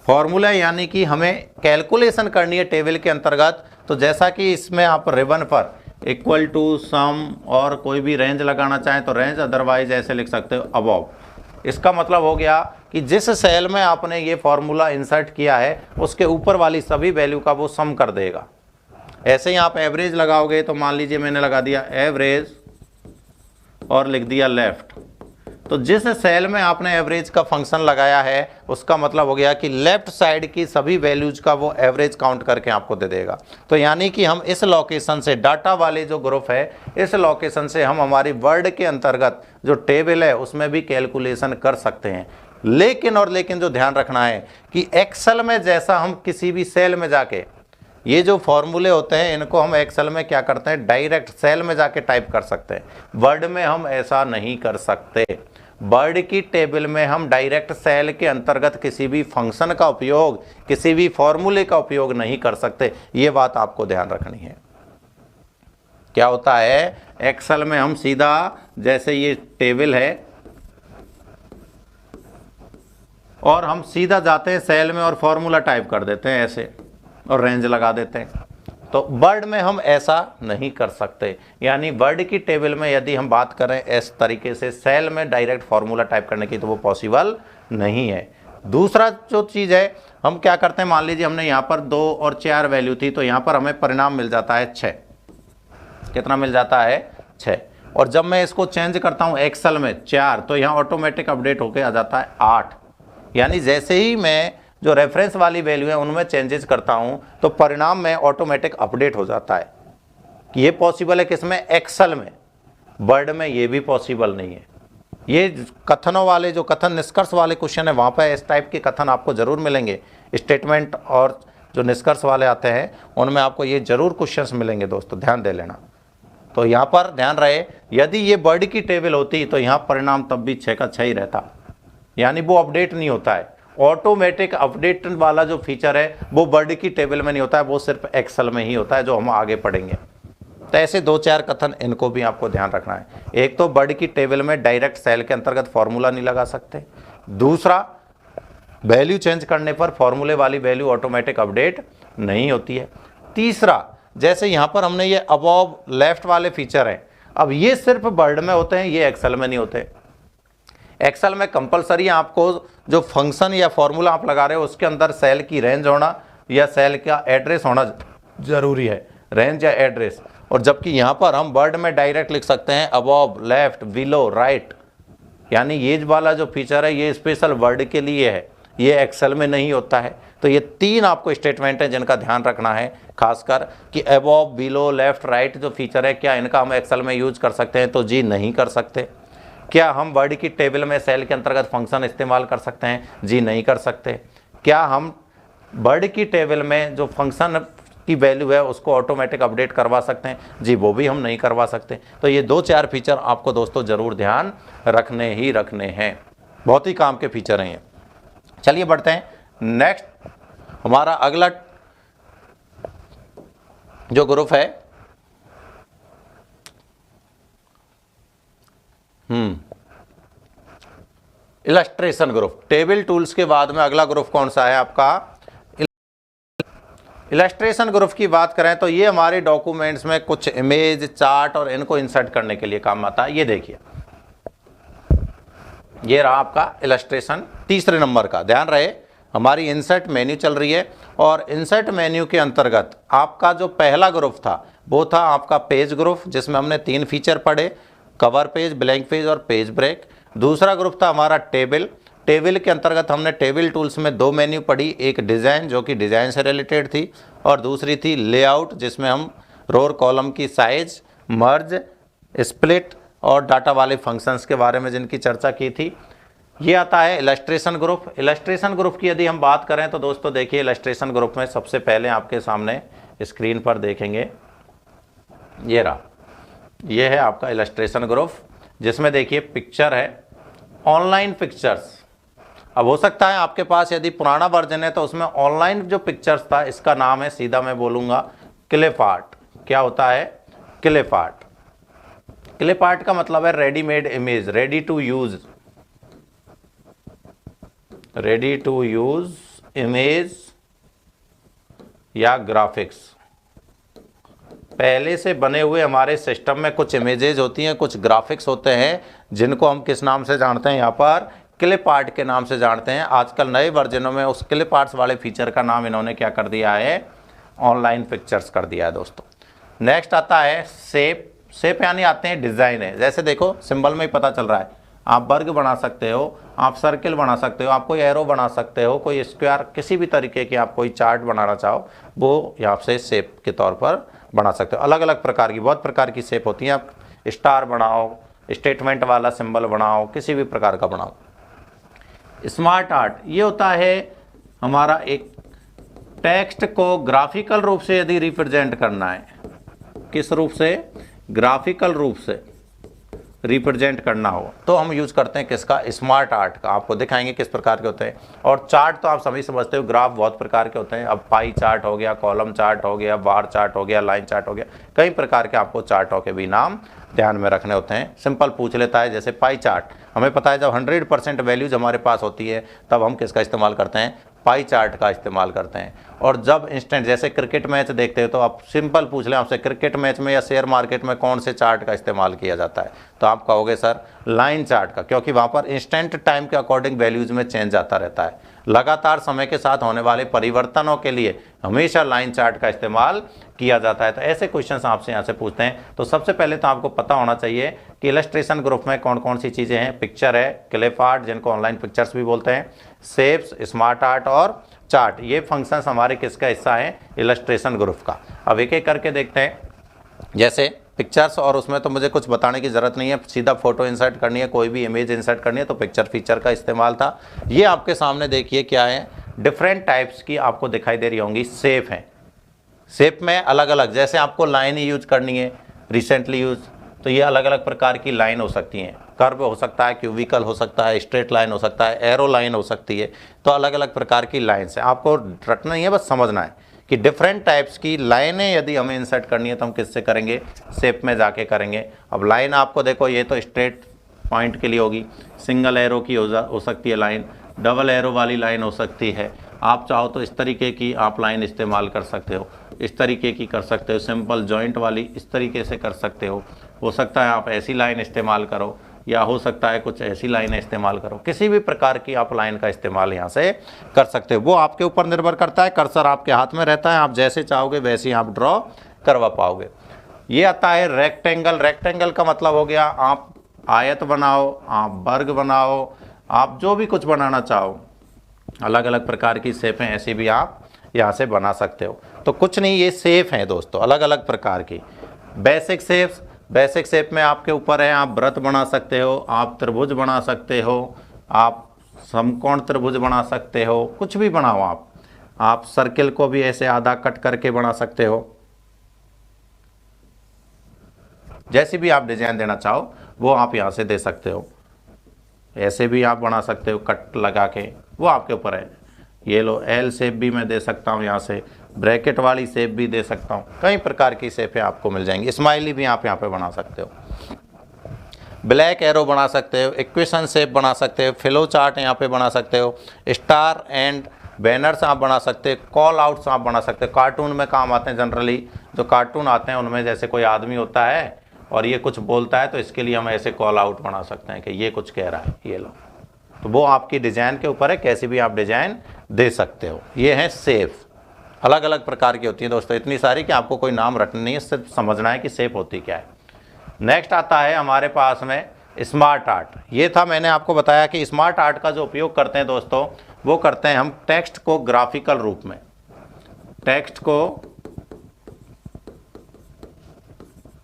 फॉर्मूला यानी कि हमें कैलकुलेशन करनी है टेबल के अंतर्गत। तो जैसा कि इसमें आप रिबन पर इक्वल टू सम और कोई भी रेंज लगाना चाहें तो रेंज, अदरवाइज ऐसे लिख सकते हो अबव। इसका मतलब हो गया कि जिस सेल में आपने ये फॉर्मूला इंसर्ट किया है उसके ऊपर वाली सभी वैल्यू का वो सम कर देगा। ऐसे ही आप एवरेज लगाओगे तो मान लीजिए मैंने लगा दिया एवरेज और लिख दिया लेफ्ट, तो जिस सेल में आपने एवरेज का फंक्शन लगाया है उसका मतलब हो गया कि लेफ्ट साइड की सभी वैल्यूज का वो एवरेज काउंट करके आपको दे देगा। तो यानी कि हम इस लोकेशन से, डाटा वाले जो ग्रुप है, इस लोकेशन से हम हमारी वर्ड के अंतर्गत जो टेबल है उसमें भी कैलकुलेशन कर सकते हैं। लेकिन जो ध्यान रखना है कि एक्सेल में जैसा हम किसी भी सेल में जाके ये जो फॉर्मूले होते हैं इनको हम एक्सेल में क्या करते हैं, डायरेक्ट सेल में जाके टाइप कर सकते हैं। वर्ड में हम ऐसा नहीं कर सकते। वर्ड की टेबल में हम डायरेक्ट सेल के अंतर्गत किसी भी फंक्शन का उपयोग, किसी भी फॉर्मूले का उपयोग नहीं कर सकते। ये बात आपको ध्यान रखनी है। क्या होता है, एक्सेल में हम सीधा, जैसे ये टेबल है और हम सीधा जाते हैं सेल में और फॉर्मूला टाइप कर देते हैं ऐसे और रेंज लगा देते हैं। तो वर्ड में हम ऐसा नहीं कर सकते। यानी वर्ड की टेबल में यदि हम बात करें इस तरीके से सेल में डायरेक्ट फॉर्मूला टाइप करने की, तो वो पॉसिबल नहीं है। दूसरा जो चीज़ है, हम क्या करते हैं, मान लीजिए हमने यहाँ पर 2 और 4 वैल्यू थी, तो यहाँ पर हमें परिणाम मिल जाता है 6। कितना मिल जाता है? 6। और जब मैं इसको चेंज करता हूँ एक्सेल में 4, तो यहाँ ऑटोमेटिक अपडेट होकर आ जाता है 8। यानी जैसे ही मैं जो रेफरेंस वाली वैल्यू है उनमें चेंजेस करता हूं तो परिणाम में ऑटोमेटिक अपडेट हो जाता है। ये पॉसिबल है किसमें? एक्सेल में। वर्ड में ये भी पॉसिबल नहीं है। ये कथनों वाले, जो कथन निष्कर्ष वाले क्वेश्चन है, वहाँ पर इस टाइप के कथन आपको जरूर मिलेंगे। स्टेटमेंट और जो निष्कर्ष वाले आते हैं उनमें आपको ये जरूर क्वेश्चन मिलेंगे दोस्तों, ध्यान दे लेना। तो यहाँ पर ध्यान रहे, यदि ये वर्ड की टेबल होती तो यहाँ परिणाम तब भी 6 का 6 ही रहता। यानी वो अपडेट नहीं होता है। ऑटोमेटिक अपडेट वाला जो फीचर है वो वर्ड की टेबल में नहीं होता है, वो सिर्फ एक्सेल में ही होता है, जो हम आगे पढ़ेंगे। तो ऐसे 2-4 कथन इनको भी आपको ध्यान रखना है। एक तो वर्ड की टेबल में डायरेक्ट सेल के अंतर्गत फॉर्मूला नहीं लगा सकते। दूसरा, वैल्यू चेंज करने पर फॉर्मूले वाली वैल्यू ऑटोमेटिक अपडेट नहीं होती है। तीसरा, जैसे यहाँ पर हमने ये अबव लेफ्ट वाले फीचर हैं, अब ये सिर्फ वर्ड में होते हैं, ये एक्सेल में नहीं होते। एक्सेल में कंपलसरी आपको जो फंक्शन या फॉर्मूला आप लगा रहे हो उसके अंदर सेल की रेंज होना या सेल का एड्रेस होना जरूरी है, रेंज या एड्रेस। और जबकि यहाँ पर हम वर्ड में डायरेक्ट लिख सकते हैं अबव, लेफ्ट, बिलो, राइट। यानी ये वाला जो फीचर है ये स्पेशल वर्ड के लिए है, ये एक्सेल में नहीं होता है। तो ये 3 आपको स्टेटमेंट हैं जिनका ध्यान रखना है, खासकर कि अबव, बिलो, लेफ्ट, राइट जो फीचर है, क्या इनका हम एक्सेल में यूज कर सकते हैं? तो जी नहीं कर सकते। क्या हम वर्ड की टेबल में सेल के अंतर्गत फंक्शन इस्तेमाल कर सकते हैं? जी नहीं कर सकते। क्या हम वर्ड की टेबल में जो फंक्शन की वैल्यू है उसको ऑटोमेटिक अपडेट करवा सकते हैं? जी वो भी हम नहीं करवा सकते। तो ये 2-4 फीचर आपको दोस्तों ज़रूर ध्यान रखने हैं, बहुत ही काम के फीचर हैं ये। चलिए बढ़ते हैं। नेक्स्ट हमारा अगला जो ग्रुप है इलस्ट्रेशन ग्रुप। टेबल टूल्स के बाद में अगला ग्रुप कौन सा है आपका? इलस्ट्रेशन ग्रुप की बात करें तो ये हमारे डॉक्यूमेंट्स में कुछ इमेज, चार्ट और इनको इंसर्ट करने के लिए काम आता है। ये देखिए, ये रहा आपका इलस्ट्रेशन 3 नंबर का। ध्यान रहे, हमारी इंसर्ट मेन्यू चल रही है और इंसर्ट मेन्यू के अंतर्गत आपका जो पहला ग्रुप था वो था आपका पेज ग्रुप, जिसमें हमने 3 फीचर पढ़े, कवर पेज, ब्लैंक पेज और पेज ब्रेक। दूसरा ग्रुप था हमारा टेबल। टेबल के अंतर्गत हमने टेबल टूल्स में 2 मेन्यू पढ़ी, एक डिज़ाइन जो कि डिज़ाइन से रिलेटेड थी और दूसरी थी लेआउट, जिसमें हम रो और कॉलम की साइज, मर्ज, स्प्लिट और डाटा वाले फंक्शंस के बारे में जिनकी चर्चा की थी। ये आता है इलस्ट्रेशन ग्रुप। इलस्ट्रेशन ग्रुप की यदि हम बात करें तो दोस्तों देखिए, इलस्ट्रेशन ग्रुप में सबसे पहले आपके सामने स्क्रीन पर देखेंगे, ये रहा, ये है आपका इलस्ट्रेशन ग्रुप, जिसमें देखिए पिक्चर है, ऑनलाइन पिक्चर्स। अब हो सकता है आपके पास यदि पुराना वर्जन है तो उसमें ऑनलाइन जो पिक्चर्स था, इसका नाम है, सीधा मैं बोलूँगा, क्लिप आर्ट। क्या होता है? Clip art. क्लिप आर्ट का मतलब है readymade image, ready to use, ready to use image या ग्राफिक्स। पहले से बने हुए हमारे सिस्टम में कुछ इमेजेस होती हैं, कुछ ग्राफिक्स होते हैं, जिनको हम किस नाम से जानते हैं? यहाँ पर क्लिप आर्ट के नाम से जानते हैं। आजकल नए वर्जनों में उस क्लिप आर्ट्स वाले फीचर का नाम इन्होंने क्या कर दिया है? ऑनलाइन पिक्चर्स कर दिया है दोस्तों। नेक्स्ट आता है शेप। शेप यानी आते हैं डिज़ाइन है। जैसे देखो सिंबल में ही पता चल रहा है, आप वर्ग बना सकते हो, आप सर्किल बना सकते हो, आप कोई एरो बना सकते हो, कोई स्क्वायर, किसी भी तरीके की आप कोई चार्ट बनाना चाहो वो यहाँ से शेप के तौर पर बना सकते हो। अलग अलग प्रकार की, बहुत प्रकार की शेप होती हैं। आप स्टार बनाओ, स्टेटमेंट वाला सिंबल बनाओ, किसी भी प्रकार का बनाओ। स्मार्ट आर्ट ये होता है हमारा एक टेक्स्ट को ग्राफिकल रूप से यदि रिप्रेजेंट करना है, किस रूप से? ग्राफिकल रूप से रिप्रेजेंट करना हो तो हम यूज करते हैं किसका? स्मार्ट आर्ट का। आपको दिखाएंगे किस प्रकार के होते हैं। और चार्ट तो आप सभी समझते हो, ग्राफ बहुत प्रकार के होते हैं। अब पाई चार्ट हो गया, कॉलम चार्ट हो गया, बार चार्ट हो गया, लाइन चार्ट हो गया, कई प्रकार के आपको चार्टों के भी नाम ध्यान में रखने होते हैं। सिंपल पूछ लेता है, जैसे पाई चार्ट, हमें पता है जब 100% वैल्यूज हमारे पास होती है तब हम किसका इस्तेमाल करते हैं? पाई चार्ट का इस्तेमाल करते हैं। और जब इंस्टेंट, जैसे क्रिकेट मैच देखते हो तो आप सिंपल पूछ लें आपसे, क्रिकेट मैच में या शेयर मार्केट में कौन से चार्ट का इस्तेमाल किया जाता है? तो आप कहोगे सर लाइन चार्ट का, क्योंकि वहाँ पर इंस्टेंट टाइम के अकॉर्डिंग वैल्यूज में चेंज आता रहता है। लगातार समय के साथ होने वाले परिवर्तनों के लिए हमेशा लाइन चार्ट का इस्तेमाल किया जाता है। तो ऐसे क्वेश्चंस आपसे यहाँ से पूछते हैं। तो सबसे पहले तो आपको पता होना चाहिए कि इलस्ट्रेशन ग्रुप में कौन कौन सी चीज़ें हैं। पिक्चर है, क्लिप आर्ट जिनको ऑनलाइन पिक्चर्स भी बोलते हैं, शेप्स, स्मार्ट आर्ट और चार्ट, ये फंक्शंस हमारे किसका हिस्सा है? इलस्ट्रेशन ग्रुप का। अब एक एक करके देखते हैं। जैसे पिक्चर्स, और उसमें तो मुझे कुछ बताने की ज़रूरत नहीं है, सीधा फोटो इंसर्ट करनी है, कोई भी इमेज इंसर्ट करनी है तो पिक्चर फीचर का इस्तेमाल था। ये आपके सामने देखिए क्या है, डिफरेंट टाइप्स की आपको दिखाई दे रही होंगी शेप हैं। शेप में अलग अलग, जैसे आपको लाइन ही यूज करनी है, रिसेंटली यूज, तो ये अलग अलग प्रकार की लाइन हो सकती हैं। कर्व हो सकता है, क्यूबिकल हो सकता है, स्ट्रेट लाइन हो सकता है, एरो लाइन हो सकती है। तो अलग अलग प्रकार की लाइन्स हैं, आपको रटना नहीं है, बस समझना है कि डिफरेंट टाइप्स की लाइनें यदि हमें इंसर्ट करनी है तो हम किससे करेंगे? शेप में जाके करेंगे। अब लाइन आपको देखो, ये तो स्ट्रेट पॉइंट के लिए होगी, सिंगल एरो की हो सकती है लाइन, डबल एरो वाली लाइन हो सकती है। आप चाहो तो इस तरीके की आप लाइन इस्तेमाल कर सकते हो, इस तरीके की कर सकते हो, सिंपल जॉइंट वाली इस तरीके से कर सकते हो सकता है आप ऐसी लाइन इस्तेमाल करो, या हो सकता है कुछ ऐसी लाइनें इस्तेमाल करो। किसी भी प्रकार की आप लाइन का इस्तेमाल यहाँ से कर सकते हो, वो आपके ऊपर निर्भर करता है। कर्सर आपके हाथ में रहता है, आप जैसे चाहोगे वैसे ही आप ड्रॉ करवा पाओगे। ये आता है रेक्टेंगल। रेक्टेंगल का मतलब हो गया आप आयत बनाओ, आप वर्ग बनाओ, आप जो भी कुछ बनाना चाहो, अलग अलग प्रकार की शेपें ऐसी भी आप यहाँ से बना सकते हो। तो कुछ नहीं, ये शेप हैं दोस्तों अलग अलग प्रकार की। बेसिक शेप्स, बेसिक शेप में आपके ऊपर है, आप वृत्त बना सकते हो, आप त्रिभुज बना सकते हो, आप समकोण त्रिभुज बना सकते हो, कुछ भी बनाओ आप सर्किल को भी ऐसे आधा कट करके बना सकते हो। जैसी भी आप डिजाइन देना चाहो वो आप यहाँ से दे सकते हो। ऐसे भी आप बना सकते हो कट लगा के, वो आपके ऊपर है। ये लो एल शेप भी मैं दे सकता हूँ, यहाँ से ब्रैकेट वाली शेप भी दे सकता हूँ। कई प्रकार की शेपें आपको मिल जाएंगी। स्माइली भी आप यहाँ पे बना सकते हो, ब्लैक एरो बना सकते हो, इक्वेशन शेप बना सकते हो, फ्लो चार्ट यहाँ पे बना सकते हो, स्टार एंड बैनर्स आप बना सकते हो, कॉल आउट्स आप बना सकते हो। कार्टून में काम आते हैं जनरली, जो कार्टून आते हैं उनमें जैसे कोई आदमी होता है और ये कुछ बोलता है तो इसके लिए हम ऐसे कॉल आउट बना सकते हैं कि ये कुछ कह रहा है, ये लो। तो वो आपकी डिज़ाइन के ऊपर है, कैसी भी आप डिज़ाइन दे सकते हो। ये हैं शेप, अलग अलग प्रकार की होती है दोस्तों, इतनी सारी कि आपको कोई नाम रटना नहीं है, सिर्फ समझना है कि शेप होती क्या है। नेक्स्ट आता है हमारे पास में स्मार्ट आर्ट। ये था, मैंने आपको बताया कि स्मार्ट आर्ट का जो उपयोग करते हैं दोस्तों, वो करते हैं हम टेक्स्ट को ग्राफिकल रूप में, टेक्स्ट को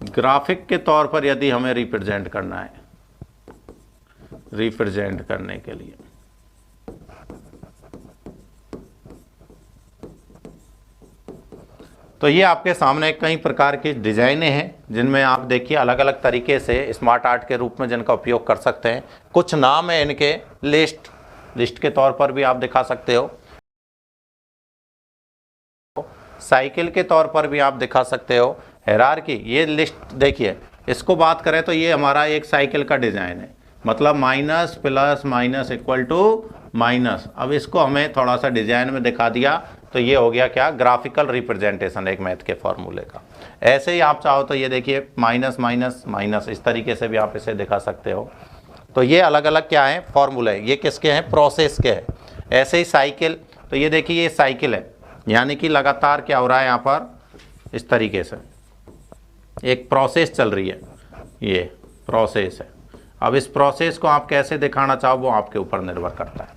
ग्राफिक के तौर पर यदि हमें रिप्रेजेंट करना है, रिप्रेजेंट करने के लिए तो ये आपके सामने कई प्रकार की डिज़ाइनें हैं जिनमें आप देखिए अलग अलग तरीके से स्मार्ट आर्ट के रूप में जिनका उपयोग कर सकते हैं। कुछ नाम है इनके, लिस्ट के तौर पर भी आप दिखा सकते हो, साइकिल के तौर पर भी आप दिखा सकते हो, हायरार्की। ये लिस्ट देखिए, इसको बात करें तो ये हमारा एक साइकिल का डिज़ाइन है, मतलब minus plus minus equal to minus. अब इसको हमें थोड़ा सा डिज़ाइन में दिखा दिया तो ये हो गया क्या, ग्राफिकल रिप्रेजेंटेशन एक मैथ के फॉर्मूले का। ऐसे ही आप चाहो तो ये देखिए माइनस माइनस माइनस, इस तरीके से भी आप इसे दिखा सकते हो। तो ये अलग अलग क्या है, फॉर्मूले, ये किसके हैं, प्रोसेस के हैं। ऐसे ही साइकिल, तो ये देखिए ये साइकिल है, यानी कि लगातार क्या हो रहा है यहाँ पर, इस तरीके से एक प्रोसेस चल रही है, ये प्रोसेस है। अब इस प्रोसेस को आप कैसे दिखाना चाहो वो आपके ऊपर निर्भर करता है।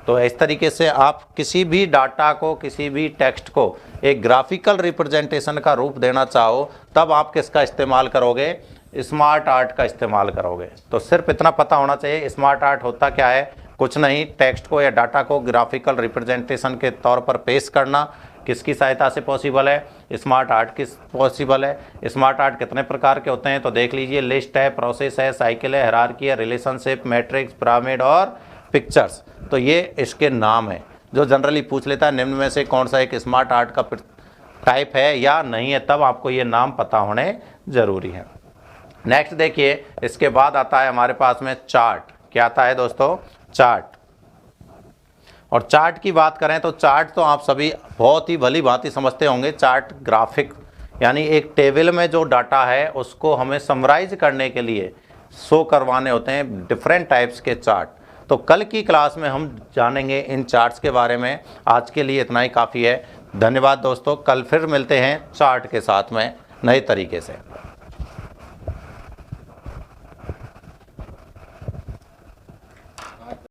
तो इस तरीके से आप किसी भी डाटा को, किसी भी टेक्स्ट को एक ग्राफिकल रिप्रेजेंटेशन का रूप देना चाहो तब आप किसका इस्तेमाल करोगे, स्मार्ट आर्ट का इस्तेमाल करोगे। तो सिर्फ इतना पता होना चाहिए स्मार्ट आर्ट होता क्या है, कुछ नहीं, टेक्स्ट को या डाटा को ग्राफिकल रिप्रेजेंटेशन के तौर पर पेश करना। किसकी सहायता से पॉसिबल है, स्मार्ट आर्ट किस पॉसिबल है। स्मार्ट आर्ट कितने प्रकार के होते हैं तो देख लीजिए, लिस्ट है, प्रोसेस है, साइकिल है, हायरार्की है, रिलेशनशिप, मैट्रिक्स, पिरामिड और पिक्चर्स। तो ये इसके नाम है जो जनरली पूछ लेता है निम्न में से कौन सा एक स्मार्ट आर्ट का टाइप है या नहीं है, तब आपको ये नाम पता होने जरूरी है। नेक्स्ट देखिए, इसके बाद आता है हमारे पास में चार्ट। क्या आता है दोस्तों, चार्ट। और चार्ट की बात करें तो चार्ट तो आप सभी बहुत ही भली भांति समझते होंगे। चार्ट ग्राफिक, यानी एक टेबल में जो डाटा है उसको हमें समराइज करने के लिए शो करवाने होते हैं डिफरेंट टाइप्स के चार्ट। तो कल की क्लास में हम जानेंगे इन चार्ट्स के बारे में। आज के लिए इतना ही काफ़ी है। धन्यवाद दोस्तों, कल फिर मिलते हैं चार्ट के साथ में नए तरीके से।